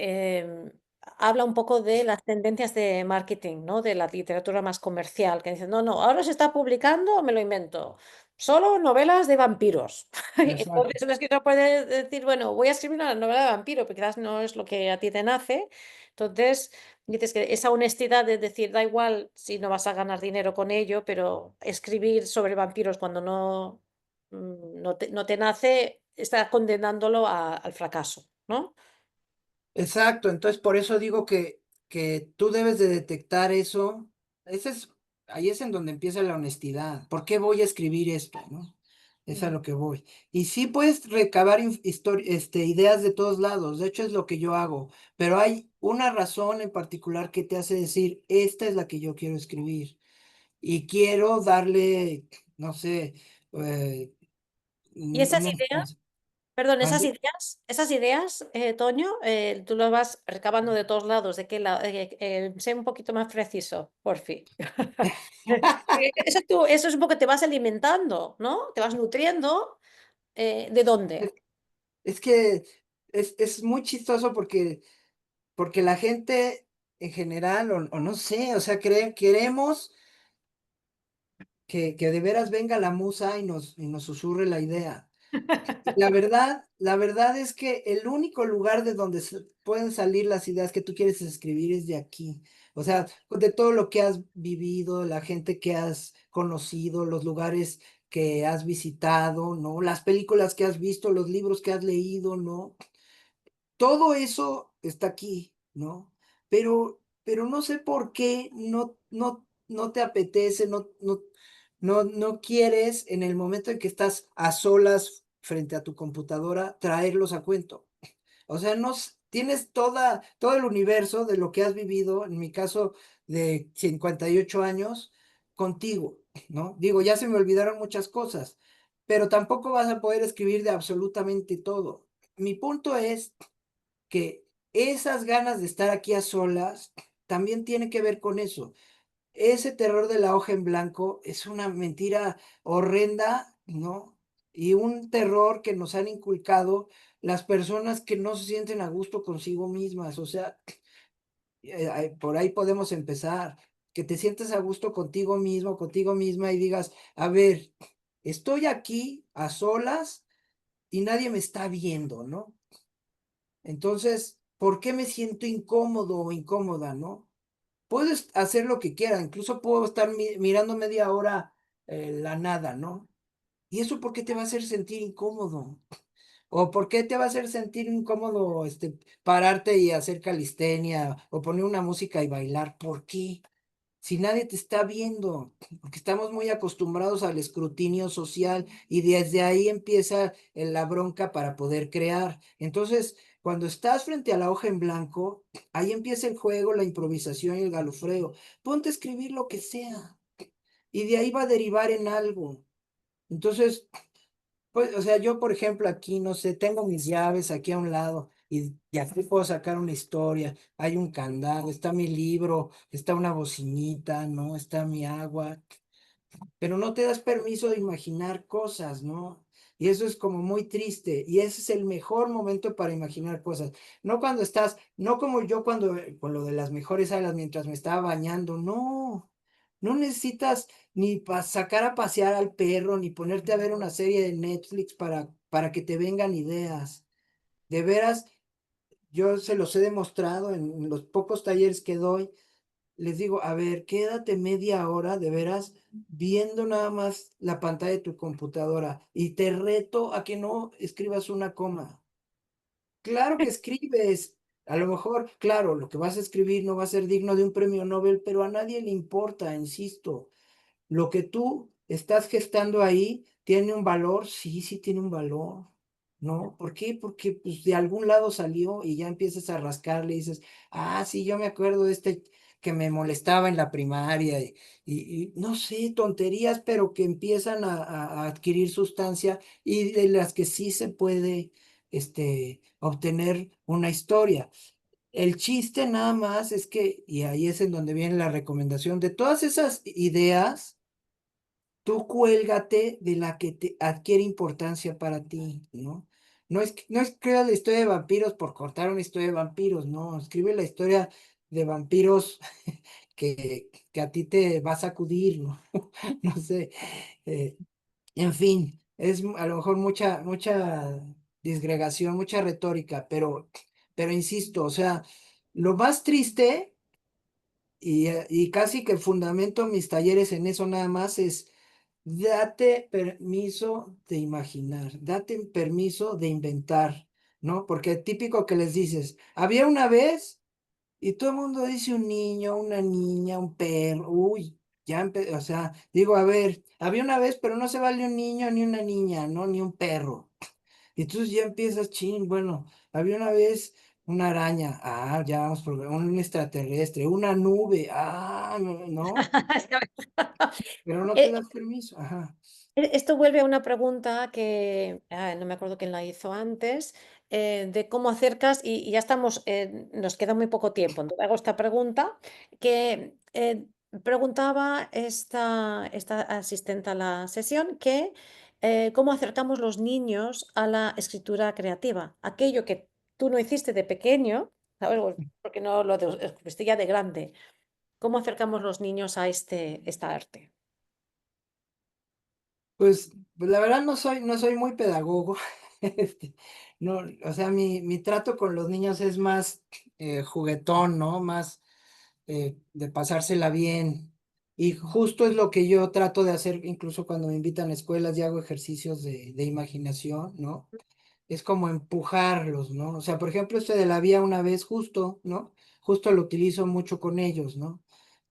habla un poco de las tendencias de marketing, ¿no? De la literatura más comercial, que dicen, no, no, ahora se está publicando, me lo invento, solo novelas de vampiros. exacto. Entonces el escritor puede decir, bueno, voy a escribir una novela de vampiro, pero quizás no es lo que a ti te nace. Entonces dices que esa honestidad de decir, da igual si no vas a ganar dinero con ello, pero escribir sobre vampiros cuando no te nace, está condenándolo al fracaso, ¿no? Exacto, entonces por eso digo que tú debes de detectar eso. Ese es, ahí es en donde empieza la honestidad. ¿Por qué voy a escribir esto, no? Es a Mm. lo que voy. Y sí puedes recabar ideas de todos lados. De hecho, es lo que yo hago. Pero hay una razón en particular que te hace decir, esta es la que yo quiero escribir. Y quiero darle, no sé, eh, Y esas una... ideas, perdón, ¿Mande? esas ideas, Toño, tú las vas recabando de todos lados. ¿De qué lado? Sé un poquito más preciso, por fin. Eso es un poco, te vas alimentando, ¿no? Te vas nutriendo. ¿De dónde? Es que es muy chistoso porque la gente en general, o no sé, o sea, queremos que de veras venga la musa y nos susurre la idea. Y la verdad es que el único lugar de donde pueden salir las ideas que tú quieres escribir es de aquí. O sea, de todo lo que has vivido, la gente que has conocido, los lugares que has visitado, ¿no? Las películas que has visto, los libros que has leído, ¿no? Todo eso está aquí, ¿no? Pero no sé por qué no te apetece, no quieres en el momento en que estás a solas frente a tu computadora traerlos a cuento. O sea, tienes todo el universo de lo que has vivido, en mi caso de 58 años, contigo, ¿no? Digo, ya se me olvidaron muchas cosas, pero tampoco vas a poder escribir de absolutamente todo. Mi punto es que esas ganas de estar aquí a solas también tiene que ver con eso. Ese terror de la hoja en blanco es una mentira horrenda, ¿no? Y un terror que nos han inculcado las personas que no se sienten a gusto consigo mismas. O sea, por ahí podemos empezar. Que te sientes a gusto contigo mismo, contigo misma y digas, a ver, estoy aquí a solas y nadie me está viendo, ¿no? Entonces, ¿por qué me siento incómodo o incómoda, no? Puedes hacer lo que quiera, incluso puedo estar mirando media hora la nada, ¿no? ¿Y eso por qué te va a hacer sentir incómodo? ¿O por qué te va a hacer sentir incómodo pararte y hacer calistenia o poner una música y bailar? ¿Por qué? Si nadie te está viendo, porque estamos muy acostumbrados al escrutinio social y desde ahí empieza la bronca para poder crear. Entonces, cuando estás frente a la hoja en blanco, ahí empieza el juego, la improvisación y el galofreo. Ponte a escribir lo que sea y de ahí va a derivar en algo. Entonces, pues, o sea, yo, por ejemplo, aquí, no sé, tengo mis llaves aquí a un lado y aquí puedo sacar una historia. Hay un candado, está mi libro, está una bocinita, ¿no? Está mi agua, pero no te das permiso de imaginar cosas, ¿no? Y eso es como muy triste. Y ese es el mejor momento para imaginar cosas. No cuando estás, no como yo cuando, con lo de las mejores alas mientras me estaba bañando, no. No necesitas ni sacar a pasear al perro, ni ponerte a ver una serie de Netflix para que te vengan ideas. De veras, yo se los he demostrado en los pocos talleres que doy. les digo, a ver, quédate media hora de veras viendo nada más la pantalla de tu computadora y te reto a que no escribas una coma. Claro que escribes. A lo mejor, claro, lo que vas a escribir no va a ser digno de un premio Nobel, pero a nadie le importa, insisto. Lo que tú estás gestando ahí tiene un valor, sí, sí tiene un valor, ¿no? ¿Por qué? Porque pues de algún lado salió y ya empiezas a rascarle y dices, ah, sí, yo me acuerdo de este que me molestaba en la primaria y no sé, tonterías, pero que empiezan a adquirir sustancia y de las que sí se puede, obtener una historia. El chiste nada más es que, y ahí es en donde viene la recomendación, de todas esas ideas, tú cuélgate de la que te adquiere importancia para ti, ¿no? No escribas la historia de vampiros por cortar una historia de vampiros, no, escribe la historia de vampiros que a ti te va a sacudir, ¿no? No sé, eh, en fin, es a lo mejor mucha disgregación, mucha retórica, pero insisto, o sea, lo más triste y casi que fundamento mis talleres en eso nada más es date permiso de imaginar, date permiso de inventar, ¿no? Porque típico que les dices, había una vez y todo el mundo dice un niño, una niña, un perro, uy, o sea, digo, a ver, había una vez, pero no se vale un niño ni una niña, ¿no? Ni un perro. Y entonces ya empiezas, chin, bueno, había una vez una araña, ah, ya vamos por un extraterrestre, una nube, ah, no, no, pero no te Eh, das permiso, ajá. Esto vuelve a una pregunta que no me acuerdo quién la hizo antes, de cómo acercas, y ya estamos, nos queda muy poco tiempo. Entonces hago esta pregunta que preguntaba esta asistente a la sesión que cómo acercamos los niños a la escritura creativa, aquello que tú no hiciste de pequeño, ¿sabes? Pues, porque no lo descubriste ya de grande. ¿Cómo acercamos los niños a esta arte? Pues la verdad no soy muy pedagogo. No, o sea, mi trato con los niños es más juguetón, ¿no? Más de pasársela bien. Y justo es lo que yo trato de hacer, incluso cuando me invitan a escuelas y hago ejercicios de imaginación, ¿no? Es como empujarlos, ¿no? O sea, por ejemplo, este de la vía una vez justo, ¿no? Justo lo utilizo mucho con ellos, ¿no?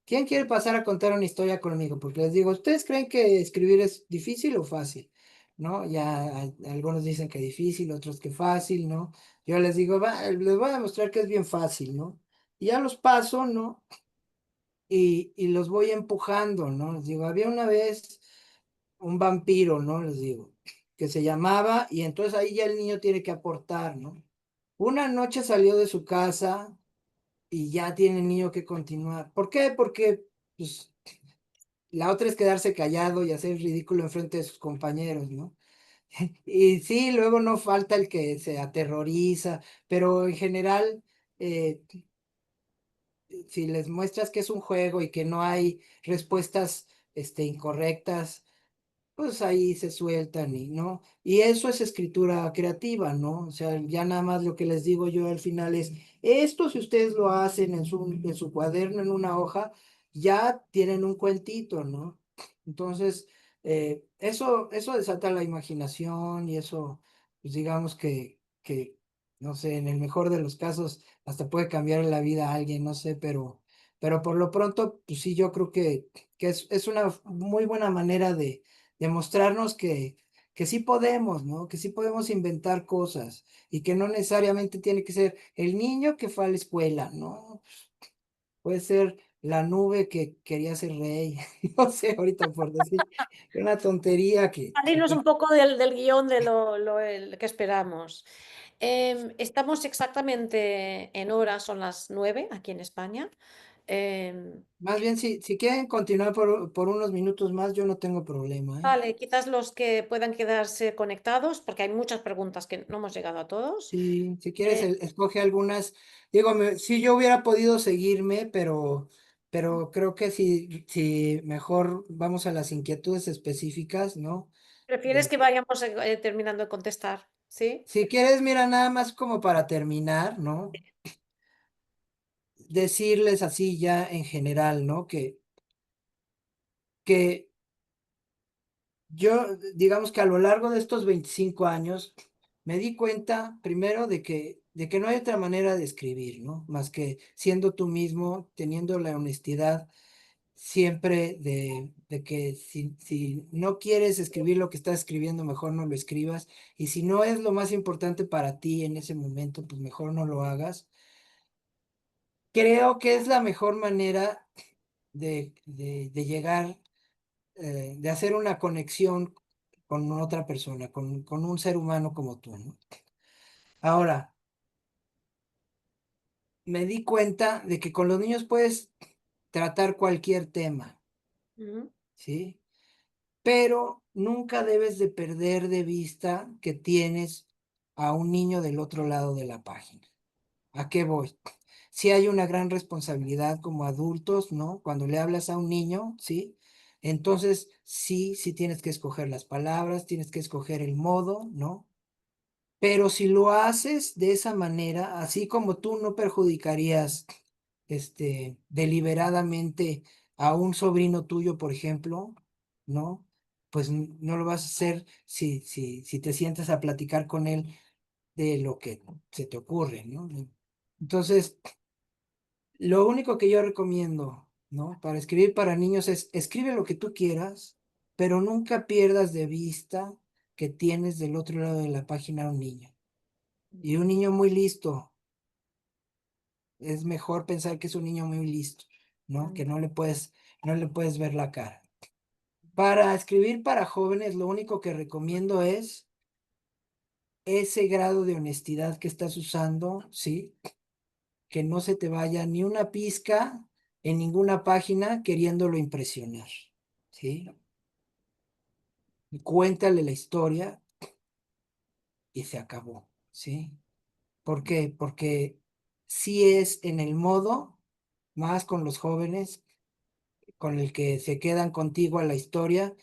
¿Quién quiere pasar a contar una historia conmigo? Porque les digo, ¿ustedes creen que escribir es difícil o fácil? ¿No? Ya algunos dicen que difícil, otros que fácil, ¿no? Yo les digo, va, les voy a demostrar que es bien fácil, ¿no? Y ya los paso, ¿no? Y los voy empujando, ¿no? Les digo, había una vez un vampiro, ¿no? Les digo, que se llamaba, y entonces ahí ya el niño tiene que aportar, ¿no? Una noche salió de su casa y ya tiene el niño que continuar. ¿Por qué? Porque pues, la otra es quedarse callado y hacer ridículo enfrente de sus compañeros, ¿no? Y sí, luego no falta el que se aterroriza, pero en general, eh, si les muestras que es un juego y que no hay respuestas, incorrectas, pues ahí se sueltan y no. Y eso es escritura creativa, ¿no? O sea, ya nada más lo que les digo yo al final es, esto si ustedes lo hacen en su cuaderno, en una hoja, ya tienen un cuentito, ¿no? Entonces, eso desata la imaginación y eso, pues digamos no sé, en el mejor de los casos, hasta puede cambiar la vida a alguien, no sé, pero por lo pronto, pues sí, yo creo que es una muy buena manera de demostrarnos que sí podemos, ¿no? Que sí podemos inventar cosas y que no necesariamente tiene que ser el niño que fue a la escuela, ¿no? Puede ser la nube que quería ser rey, no sé, ahorita por decir una tontería que, Salirnos un poco del guión de el que esperamos. Estamos exactamente en hora, son las 9 aquí en España. Em, más bien si quieren continuar por unos minutos más, yo no tengo problema, ¿eh? vale, quizás los que puedan quedarse conectados, porque hay muchas preguntas que no hemos llegado a todos. Si quieres, Eh, escoge algunas. Digo, si yo hubiera podido seguirme, pero creo que si mejor vamos a las inquietudes específicas, ¿no? ¿Prefieres De- que vayamos terminando de contestar? ¿Sí? si quieres, mira, nada más como para terminar, ¿no? decirles así ya en general, ¿no? Que yo, digamos que a lo largo de estos 25 años, me di cuenta primero de que no hay otra manera de escribir, ¿no? Más que siendo tú mismo, teniendo la honestidad siempre de que si no quieres escribir lo que estás escribiendo, mejor no lo escribas. Y si no es lo más importante para ti en ese momento, pues mejor no lo hagas. Creo que es la mejor manera de llegar, de hacer una conexión con otra persona, con un ser humano como tú, ¿no? Ahora, me di cuenta de que con los niños puedes tratar cualquier tema, Ujú. ¿sí? Pero nunca debes de perder de vista que tienes a un niño del otro lado de la página. ¿A qué voy? Si hay una gran responsabilidad como adultos, ¿no? Cuando le hablas a un niño, ¿sí? Entonces, sí, sí tienes que escoger las palabras, tienes que escoger el modo, ¿no? Pero si lo haces de esa manera, así como tú no perjudicarías, deliberadamente a un sobrino tuyo, por ejemplo, ¿no? Pues no lo vas a hacer si te sientas a platicar con él de lo que se te ocurre, ¿no? Entonces, lo único que yo recomiendo, ¿no? Para escribir para niños es escribe lo que tú quieras, pero nunca pierdas de vista que tienes del otro lado de la página un niño. Y un niño muy listo, es mejor pensar que es un niño muy listo, ¿no? Que no le puedes ver la cara. Para escribir para jóvenes, lo único que recomiendo es ese grado de honestidad que estás usando, ¿sí? Que no se te vaya ni una pizca en ninguna página queriéndolo impresionar, ¿sí? Cuéntale la historia y se acabó, ¿sí? ¿Por qué? Porque si es en el modo, más con los jóvenes, con el que se quedan contigo a la historia,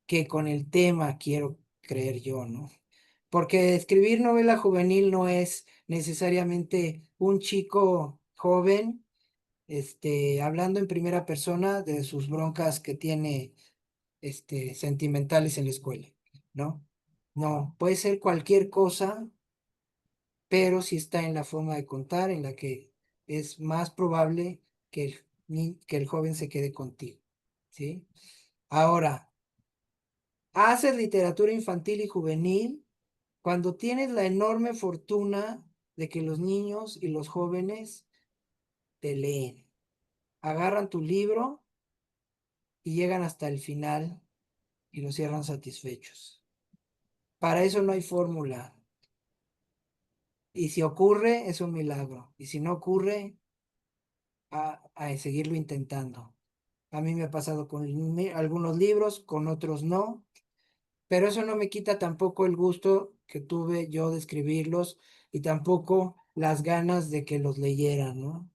que con el tema, quiero creer yo, ¿no? Porque escribir novela juvenil no es necesariamente un chico joven, hablando en primera persona de sus broncas que tiene, sentimentales en la escuela, ¿no? No, puede ser cualquier cosa, pero si está en la forma de contar en la que es más probable que el joven se quede contigo, ¿sí? Ahora, haces literatura infantil y juvenil cuando tienes la enorme fortuna de que los niños y los jóvenes te leen, agarran tu libro y llegan hasta el final y lo cierran satisfechos. Para eso no hay fórmula. Y si ocurre, es un milagro. Y si no ocurre, a seguirlo intentando. A mí me ha pasado con algunos libros, con otros no, pero eso no me quita tampoco el gusto que tuve yo de escribirlos y tampoco las ganas de que los leyeran, ¿no?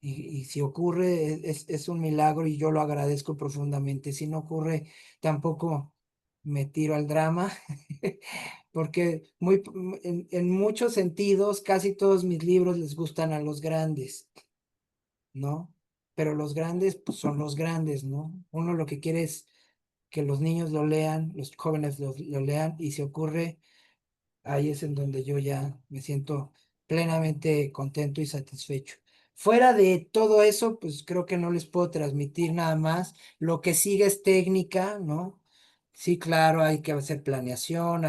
Y si ocurre, es un milagro y yo lo agradezco profundamente. Si no ocurre, tampoco me tiro al drama, porque en muchos sentidos, casi todos mis libros les gustan a los grandes, ¿no? Pero los grandes, pues, son los grandes, ¿no? Uno lo que quiere es que los niños lo lean, los jóvenes lo lean, y si ocurre, ahí es en donde yo ya me siento plenamente contento y satisfecho. Fuera de todo eso, pues creo que no les puedo transmitir nada más. Lo que sigue es técnica, ¿no? Sí, claro, hay que hacer planeación,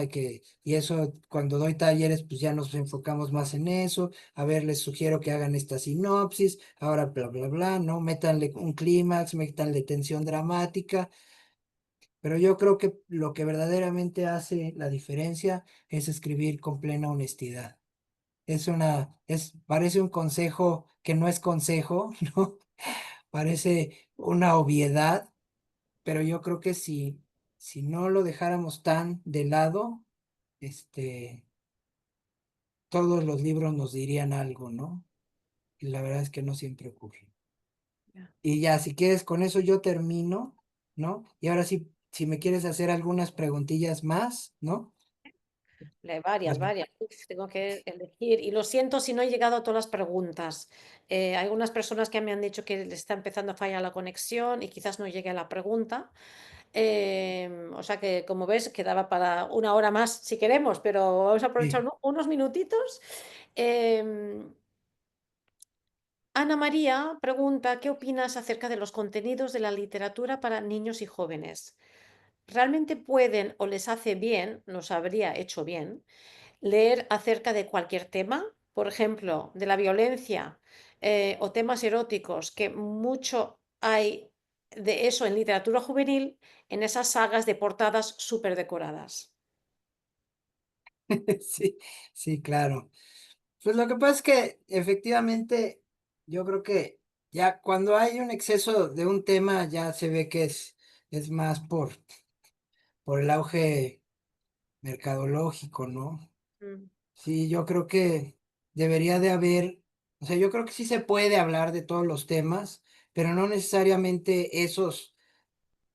y eso cuando doy talleres, pues ya nos enfocamos más en eso. A ver, les sugiero que hagan esta sinopsis, ahora bla, bla, bla, ¿no? Métanle un clímax, métanle tensión dramática, pero yo creo que lo que verdaderamente hace la diferencia es escribir con plena honestidad. Parece un consejo que no es consejo, ¿no? Parece una obviedad, pero yo creo que si no lo dejáramos tan de lado, este, todos los libros nos dirían algo, ¿no? Y la verdad es que no siempre ocurre. Ya. Y ya, si quieres, con eso yo termino, ¿no? Y ahora sí, si me quieres hacer algunas preguntillas más, ¿no? Varias, Claro. varias. Uf, tengo que elegir. Y lo siento si no he llegado a todas las preguntas. Hay algunas personas que me han dicho que les está empezando a fallar la conexión y quizás no llegue a la pregunta. O sea que, como ves, quedaba para una hora más si queremos, pero vamos a aprovechar Sí. unos minutitos. Em, Ana María pregunta, ¿qué opinas acerca de los contenidos de la literatura para niños y jóvenes? ¿Realmente pueden o les hace bien, nos habría hecho bien, leer acerca de cualquier tema? Por ejemplo, de la violencia o temas eróticos, que mucho hay de eso en literatura juvenil, en esas sagas de portadas súper decoradas. Sí, sí, claro. Pues lo que pasa es que efectivamente yo creo que ya cuando hay un exceso de un tema ya se ve que es más por el auge mercadológico, ¿no? Mm, Sí, yo creo que debería de haber, o sea, yo creo que sí se puede hablar de todos los temas, pero no necesariamente esos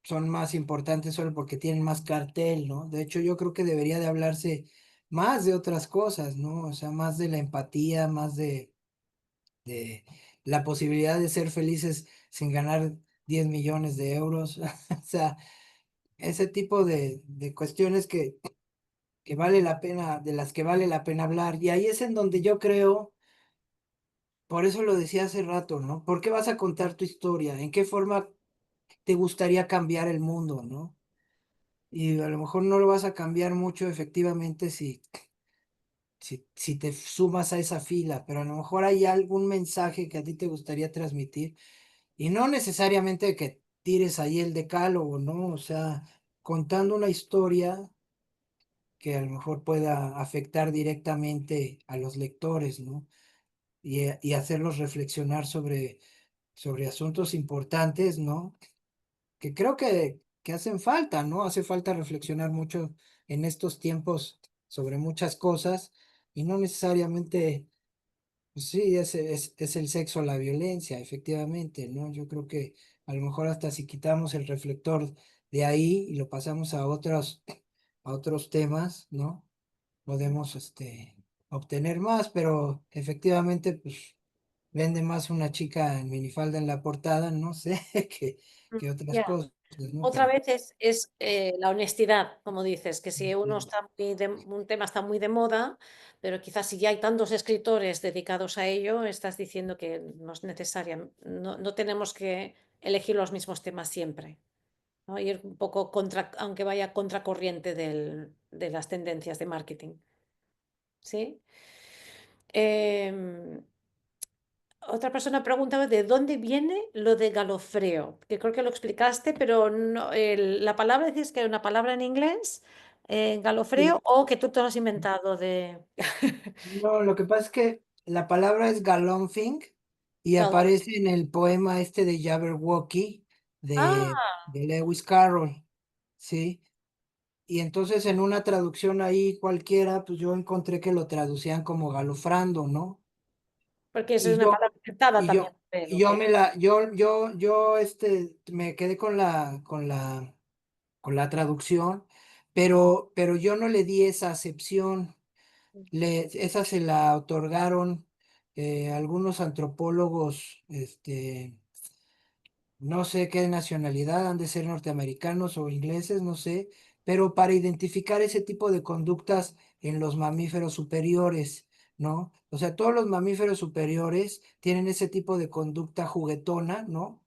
son más importantes solo porque tienen más cartel, ¿no? De hecho, yo creo que debería de hablarse más de otras cosas, ¿no? O sea, más de la empatía, más de la posibilidad de ser felices sin ganar 10 millones de euros. O sea, ese tipo de cuestiones que vale la pena, de las que vale la pena hablar. Y ahí es en donde yo creo, por eso lo decía hace rato, ¿no? ¿Por qué vas a contar tu historia? ¿En qué forma te gustaría cambiar el mundo, ¿no? Y a lo mejor no lo vas a cambiar mucho efectivamente si te sumas a esa fila, pero a lo mejor hay algún mensaje que a ti te gustaría transmitir y no necesariamente que tires ahí el decálogo, ¿no? O sea, contando una historia que a lo mejor pueda afectar directamente a los lectores, ¿no? Y hacerlos reflexionar sobre asuntos importantes, ¿no? Que creo que hacen falta, ¿no? Hace falta reflexionar mucho en estos tiempos sobre muchas cosas y no necesariamente, pues sí, es el sexo, la violencia, efectivamente, ¿no? Yo creo que a lo mejor hasta si quitamos el reflector de ahí y lo pasamos a otros temas, ¿no? Podemos, obtener más, pero efectivamente, pues vende más una chica en minifalda en la portada, no sé, que otras ya. cosas, ¿no? Otra Pero vez es la honestidad, como dices, que si uno está un tema está muy de moda, pero quizás si ya hay tantos escritores dedicados a ello, estás diciendo que no es necesaria, no tenemos que elegir los mismos temas siempre, ¿no? Ir un poco contra, aunque vaya contracorriente de las tendencias de marketing, ¿sí? Em, Otra persona preguntaba de dónde viene lo de galofreo, que creo que lo explicaste, pero no, la palabra decís que es una palabra en inglés, galofreo, sí, o que tú te lo has inventado de no, lo que pasa es que la palabra es galonfing y galo. aparece en el poema este de Jabberwocky de, Ah, de Lewis Carroll, ¿sí? Y entonces en una traducción ahí cualquiera, pues yo encontré que lo traducían como galofrando, ¿no? porque es Y una yo, palabra inventada y también, yo, creo, y ¿o yo qué? me la, me quedé con la traducción, pero yo no le di esa acepción, esa se la otorgaron algunos antropólogos, no sé qué nacionalidad, han de ser norteamericanos o ingleses, no sé, pero para identificar ese tipo de conductas en los mamíferos superiores, ¿no? O sea, todos los mamíferos superiores tienen ese tipo de conducta juguetona, ¿no?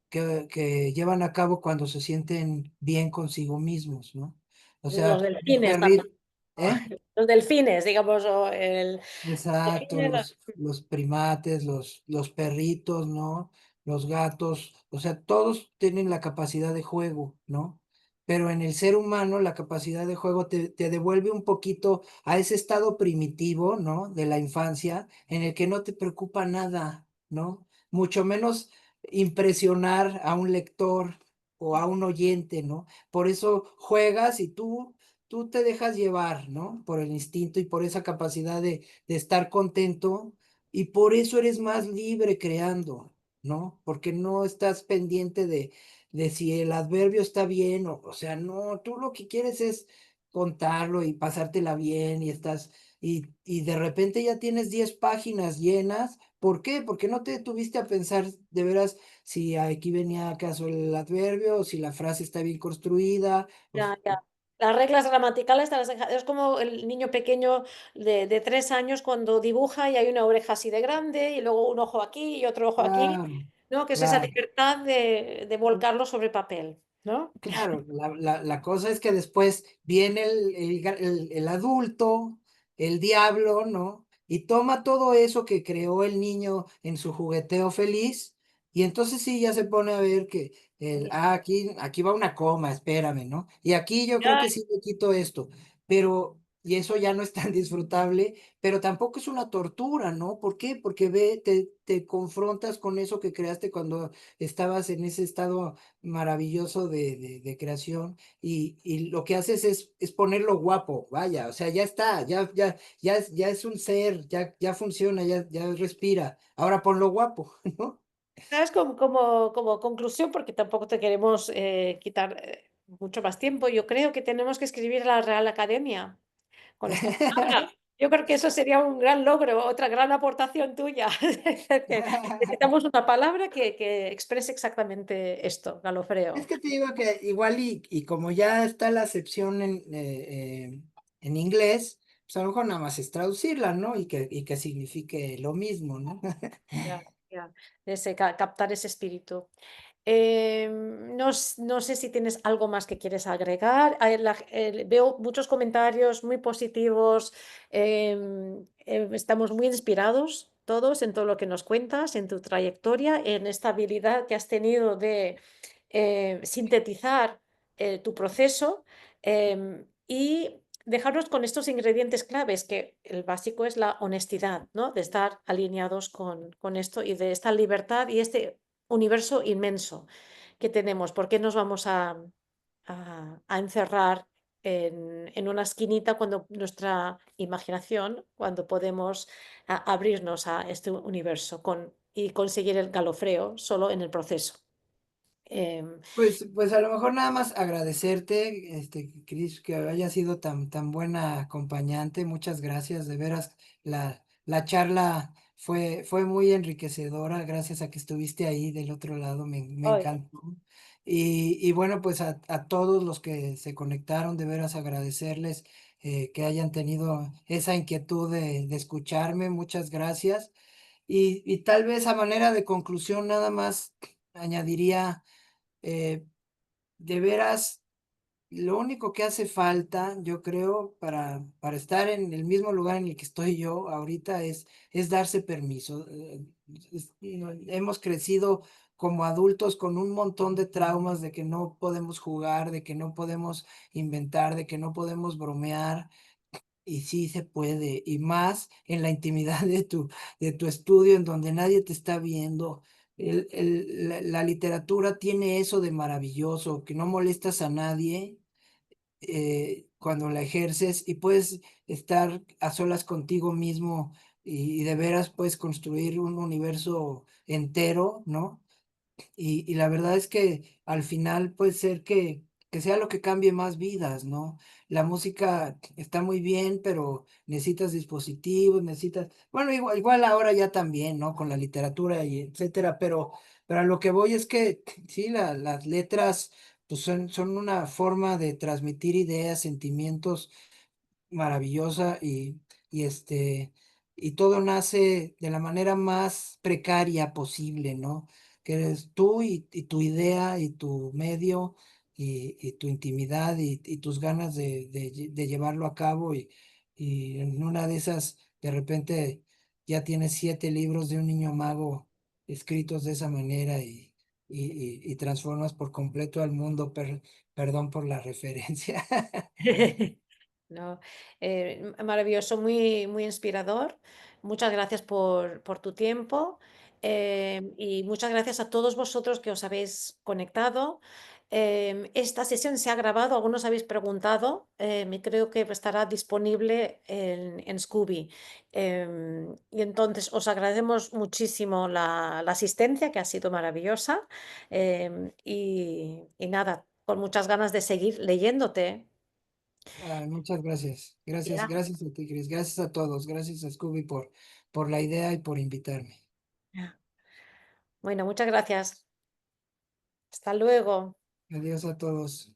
Que llevan a cabo cuando se sienten bien consigo mismos, ¿no? O Los sea, un delfines también. perrito, ¿eh? Los delfines, digamos, o el Exacto, delfines, los primates, los perritos, ¿no? Los gatos, o sea, todos tienen la capacidad de juego, ¿no? Pero en el ser humano la capacidad de juego te devuelve un poquito a ese estado primitivo, ¿no? De la infancia, en el que no te preocupa nada, ¿no? Mucho menos impresionar a un lector o a un oyente, ¿no? Por eso juegas y tú te dejas llevar, ¿no? Por el instinto y por esa capacidad de estar contento y por eso eres más libre creando, ¿no? Porque no estás pendiente de si el adverbio está bien o sea, no, tú lo que quieres es contarlo y pasártela bien y y de repente ya tienes 10 páginas llenas. ¿Por qué? Porque no te detuviste a pensar de veras si aquí venía acaso el adverbio, o si la frase está bien construida. Ya, ya. Las reglas gramaticales es como el niño pequeño de 3 años cuando dibuja y hay una oreja así de grande y luego un ojo aquí y otro ojo aquí, Claro, ¿no? Que es esa claro. libertad de volcarlo sobre papel, ¿no? Claro, la cosa es que después viene el adulto, el diablo, ¿no? Y toma todo eso que creó el niño en su jugueteo feliz, y entonces sí ya se pone a ver que aquí va una coma, espérame, ¿no? Y aquí yo creo que Ya, sí le quito esto, pero, y eso ya no es tan disfrutable, pero tampoco es una tortura, ¿no? ¿Por qué? Porque te confrontas con eso que creaste cuando estabas en ese estado maravilloso de creación, y lo que haces es ponerlo guapo, vaya, o sea, ya está, ya es un ser, ya funciona, ya respira, ahora ponlo guapo, ¿no? ¿sabes? Como conclusión, porque tampoco te queremos quitar mucho más tiempo, yo creo que tenemos que escribir a la Real Academia con esta palabra. Yo creo que eso sería un gran logro, otra gran aportación tuya. Que necesitamos una palabra que exprese exactamente esto, Es galofreo. que te digo que igual y como ya está la acepción en inglés, pues a lo mejor nada más es traducirla, ¿no? Y que signifique lo mismo, ¿no? Ya, ya. Captar ese espíritu. No sé si tienes algo más que quieres agregar. Veo muchos comentarios muy positivos. Estamos muy inspirados todos en todo lo que nos cuentas, en tu trayectoria, en esta habilidad que has tenido de sintetizar tu proceso y dejarnos con estos ingredientes claves, que el básico es la honestidad, ¿no? De estar alineados con esto y de esta libertad y este universo inmenso que tenemos. ¿Por qué nos vamos a encerrar en una esquinita cuando nuestra imaginación, cuando podemos abrirnos a este universo y conseguir el galofreo solo en el proceso? Em, Pues a lo mejor nada más agradecerte, Cris, que haya sido tan buena acompañante. Muchas gracias, de veras, la charla fue muy enriquecedora, gracias a que estuviste ahí del otro lado, me Ay, encantó. Y bueno, pues a todos los que se conectaron, de veras agradecerles que hayan tenido esa inquietud de escucharme. Muchas gracias. Y tal vez a manera de conclusión, nada más añadiría eh, de veras, lo único que hace falta, yo creo, para estar en el mismo lugar en el que estoy yo ahorita es darse permiso. Hemos crecido como adultos con un montón de traumas de que no podemos jugar, de que no podemos inventar, de que no podemos bromear. Y sí se puede, y más en la intimidad de tu estudio, en donde nadie te está viendo. La literatura tiene eso de maravilloso, que no molestas a nadie cuando la ejerces, y puedes estar a solas contigo mismo, y de veras puedes construir un universo entero, ¿no? Y la verdad es que al final puede ser que sea lo que cambie más vidas, ¿no? La música está muy bien, pero necesitas dispositivos, bueno, igual ahora ya también, ¿no? Con la literatura y etcétera, pero a lo que voy es que sí, las letras pues son una forma de transmitir ideas, sentimientos maravillosa, y todo nace de la manera más precaria posible, ¿no? Que eres tú y tu idea y tu medio y tu intimidad y tus ganas de llevarlo a cabo, y en una de esas de repente ya tienes 7 libros de un niño mago escritos de esa manera, y transformas por completo al mundo. Perdón por la referencia. No, maravilloso, muy, muy inspirador. Muchas gracias por tu tiempo y muchas gracias a todos vosotros que os habéis conectado. Esta sesión se ha grabado, algunos habéis preguntado, y creo que estará disponible en Scooby. Y entonces os agradecemos muchísimo la asistencia, que ha sido maravillosa. Y nada, con muchas ganas de seguir leyéndote. Ah, muchas gracias. Gracias, Ya, gracias a ti, Cris. Gracias a todos. Gracias a Scooby por la idea y por invitarme. ya. Bueno, muchas gracias. Hasta luego. Adiós a todos.